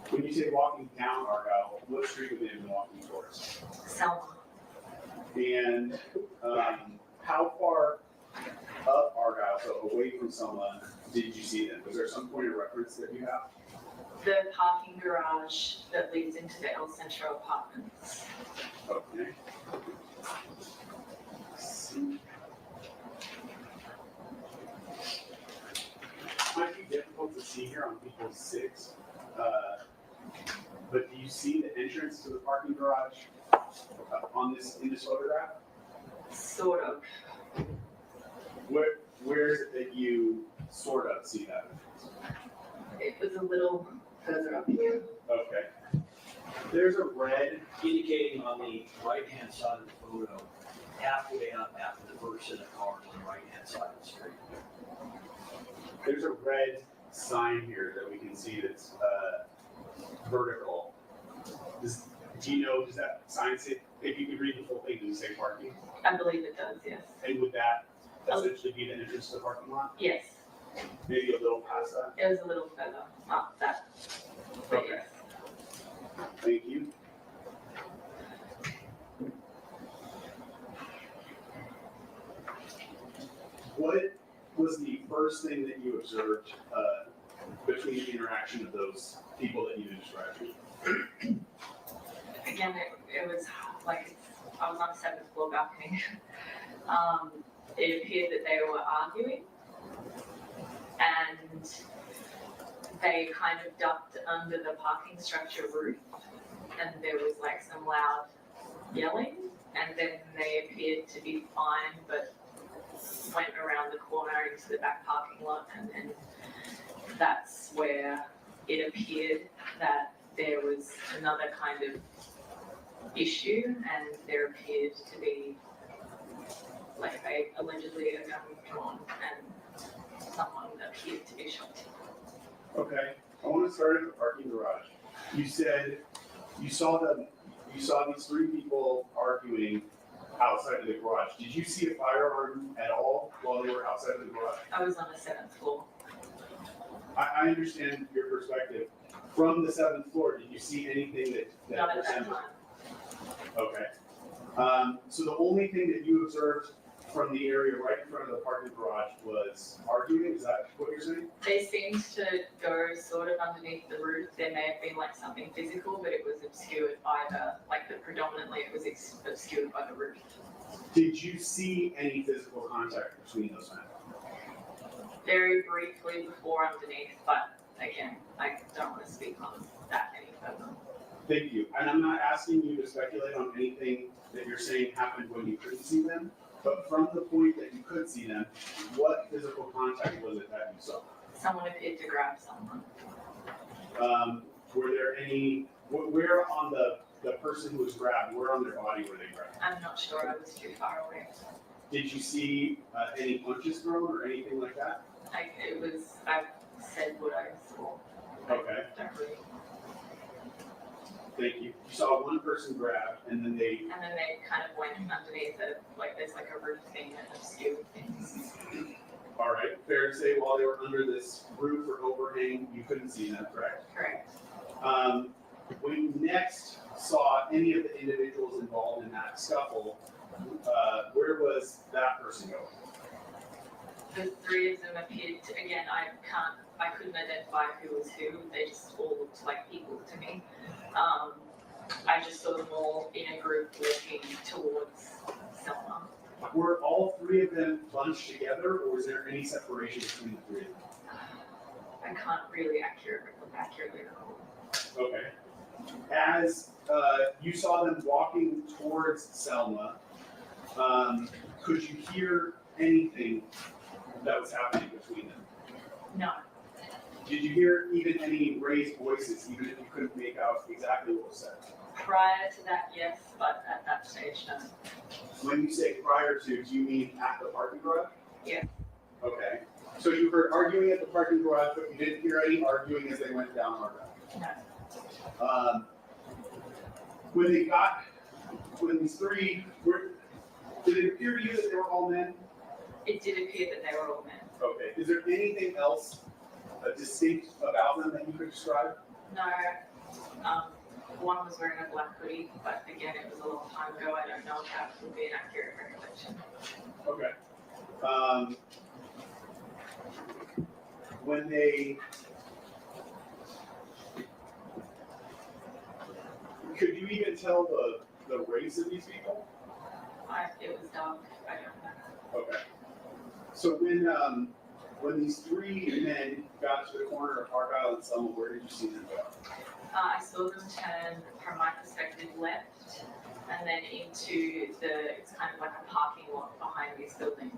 When you say walking down Argyle, what street would they have been walking towards? Selma. And how far up Argyle, so away from Selma, did you see them? Was there some point of reference that you have? The parking garage that leads into the El Centro apartments. Okay. Might be difficult to see here on people 6, but do you see the entrance to the parking garage in this photograph? Sort of. Where is it that you sort of see that? It was a little further up here. Okay. There's a red, Indicating on the right-hand side of the photo, halfway up after the first set of cars on the right-hand side of the street. there's a red sign here that we can see that's vertical. Do you know, does that sign say, if you could read the full thing, does it say parking? I believe it does, yes. And would that essentially be the entrance to the parking lot? Yes, Maybe a little past that? it was a little further up that. But Okay. yes. Thank you. What was the first thing that you observed between the interaction of those people that you described? Again, it was like, I was on a 7th floor balcony. It appeared that they were arguing. And they kind of ducked under the parking structure roof. And there was like some loud yelling. And then they appeared to be fine, but went around the corner into the back parking lot. And then that's where it appeared that there was another kind of issue, and there appeared to be like allegedly a gun drawn, and someone appeared to be shot. Okay, I want to start at the parking garage. You said you saw these 3 people arguing outside of the garage. Did you see a firearm at all while they were outside of the garage? I was on the 7th floor. I understand your perspective. From the 7th floor, did you see anything that Not at that resembled? time. Okay. So the only thing that you observed from the area right in front of the parking garage was arguing, is that what you're saying? They seemed to go sort of underneath the roof. There may have been like something physical, but it was obscured by predominantly it was obscured by the roof. Did you see any physical contact between those men? Very briefly before underneath, but again, I don't want to speak on that any further. Thank you. And I'm not asking you to speculate on anything that you're saying happened when you couldn't see them, but from the point that you could see them, what physical contact was it that you saw? Someone appeared to grab someone. Were there any, where on the person who was grabbed, where on their body were they grabbed? I'm not sure, I was too far away. Did you see any punches thrown or anything like that? I said what I saw. Okay. I don't really. Thank you. You saw one person grabbed and then they, And then they kind of went underneath it, like there's like a roof thing that obscured things. all right, fair to say while they were under this roof or overhang, you couldn't see them, correct? Correct. When you next saw any of the individuals involved in that scuffle, where was that person going? The 3 of them appeared to, again, I couldn't identify who was who, they just all looked like people to me. I just saw them all in a group walking towards Selma. Were all 3 of them bunched together, or was there any separation between the 3 of them? I can't really accurately recall. Okay. As you saw them walking towards Selma, could you hear anything that was happening between them? No, Did you hear even any raised voices, even if you couldn't make out exactly what was said? prior to that, yes, but at that stage, no. When you say prior to, do you mean at the parking garage? Yeah. Okay. So you heard arguing at the parking garage, but you didn't hear any arguing as they went down Argyle? No. When these 3 were, did it appear to you that they were all men? It did appear that they were all men. Okay. Is there anything else distinct about them that you could describe? No, one was wearing a black hoodie, but again, it was a long time ago. I don't know if that would be an accurate recollection. Okay. When they, could you even tell the race of these people? It was dark, I don't know. Okay. So when these three men got to the corner of Argyle and Selma, where did you see them go? I saw them turn, from my perspective, left, and then into it's kind of like a parking lot behind these buildings.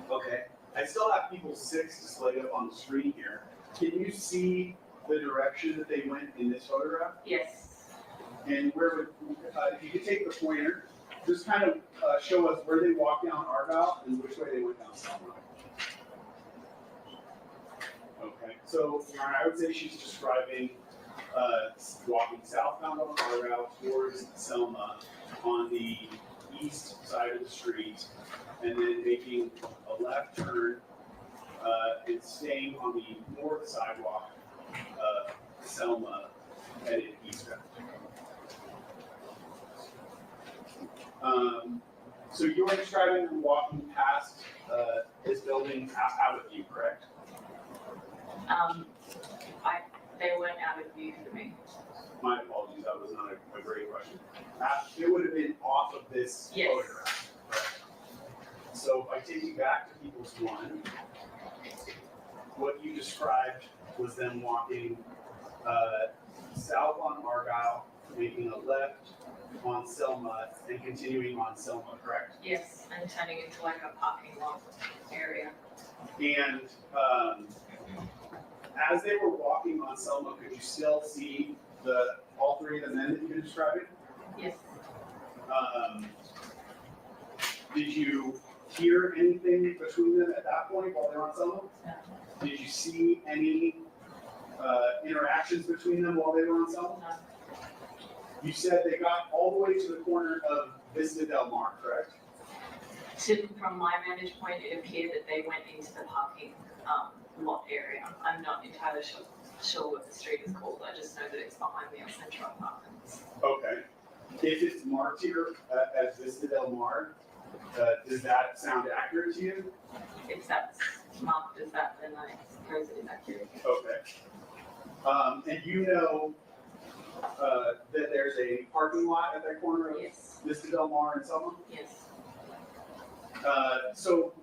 Okay. I still have people 6 displayed up on the screen here. Can you see the direction that they went in this photograph? Yes. And where would, if you could take the pointer, just kind of show us where they walked down Argyle and which way they went down Selma. Okay, so Your Honor, I would say she's describing walking southbound on Argyle towards Selma on the east side of the street, and then making a left turn and staying on the north sidewalk of Selma headed eastbound. So you're describing them walking past this building out of view, correct? They weren't out of view for me. My apologies, that was not a great question. It would have been off of this Yes. photograph. So if I take you back to People's One, what you described was them walking south on Argyle, making a left on Selma, and continuing on Selma, correct? Yes, and turning into like a parking lot area. And as they were walking on Selma, could you still see all three of the men that you're describing? Yes. Did you hear anything between them at that point while they were on Selma? No. Did you see any interactions between them while they were on Selma? No. You said they got all the way to the corner of Vista Del Mar, correct? From my vantage point, it appeared that they went into the parking lot area. I'm not entirely sure what the street is called. I just know that it's behind the El Centro Apartments. Okay. If it's marked here as Vista Del Mar, does that sound accurate to you? If that's marked as that, then I suppose it is accurate. Okay. And you know that there's a parking lot at that corner of Yes. Vista Del Mar and Selma? Yes. So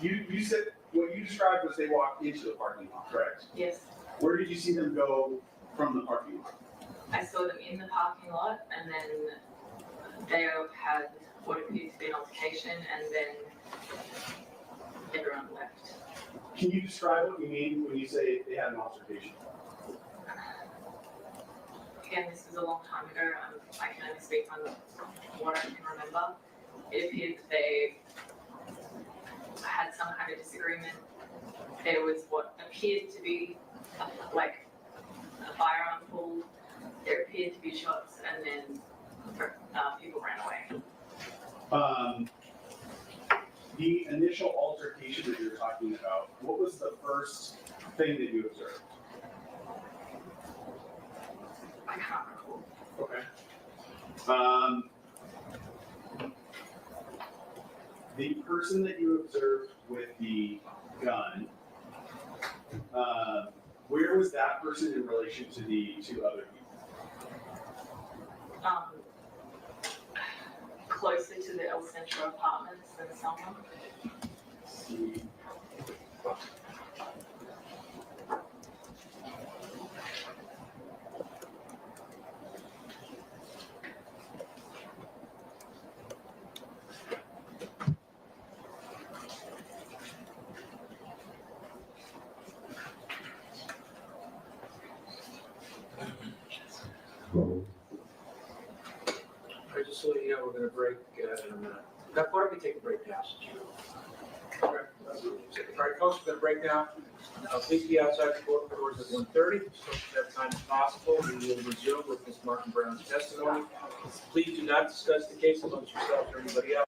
you said, what you described was they walked into the parking lot, correct? Yes. Where did you see them go from the parking lot? I saw them in the parking lot, and then they had what appeared to be an altercation, and then everyone left. Can you describe what you mean when you say they had an altercation? Again, this was a long time ago. I can only speak on what I can remember. It appeared that they had some kind of disagreement. There was what appeared to be like a firearm pulled. There appeared to be shots, and then people ran away. The initial altercation that you're talking about, what was the first thing that you observed? I can't recall. Okay. The person that you observed with the gun, where was that person in relation to the two other people? Closer to the El Centro Apartments than Selma. See. I just so you know, we're gonna break in a minute. Now, why don't we take a break now? Okay. All right, folks, we're gonna break now. Please be outside the court doors at 1:30, so that time as possible. We will resume with Ms. Martin Brown's testimony. Please do not discuss the case amongst yourselves or anybody else.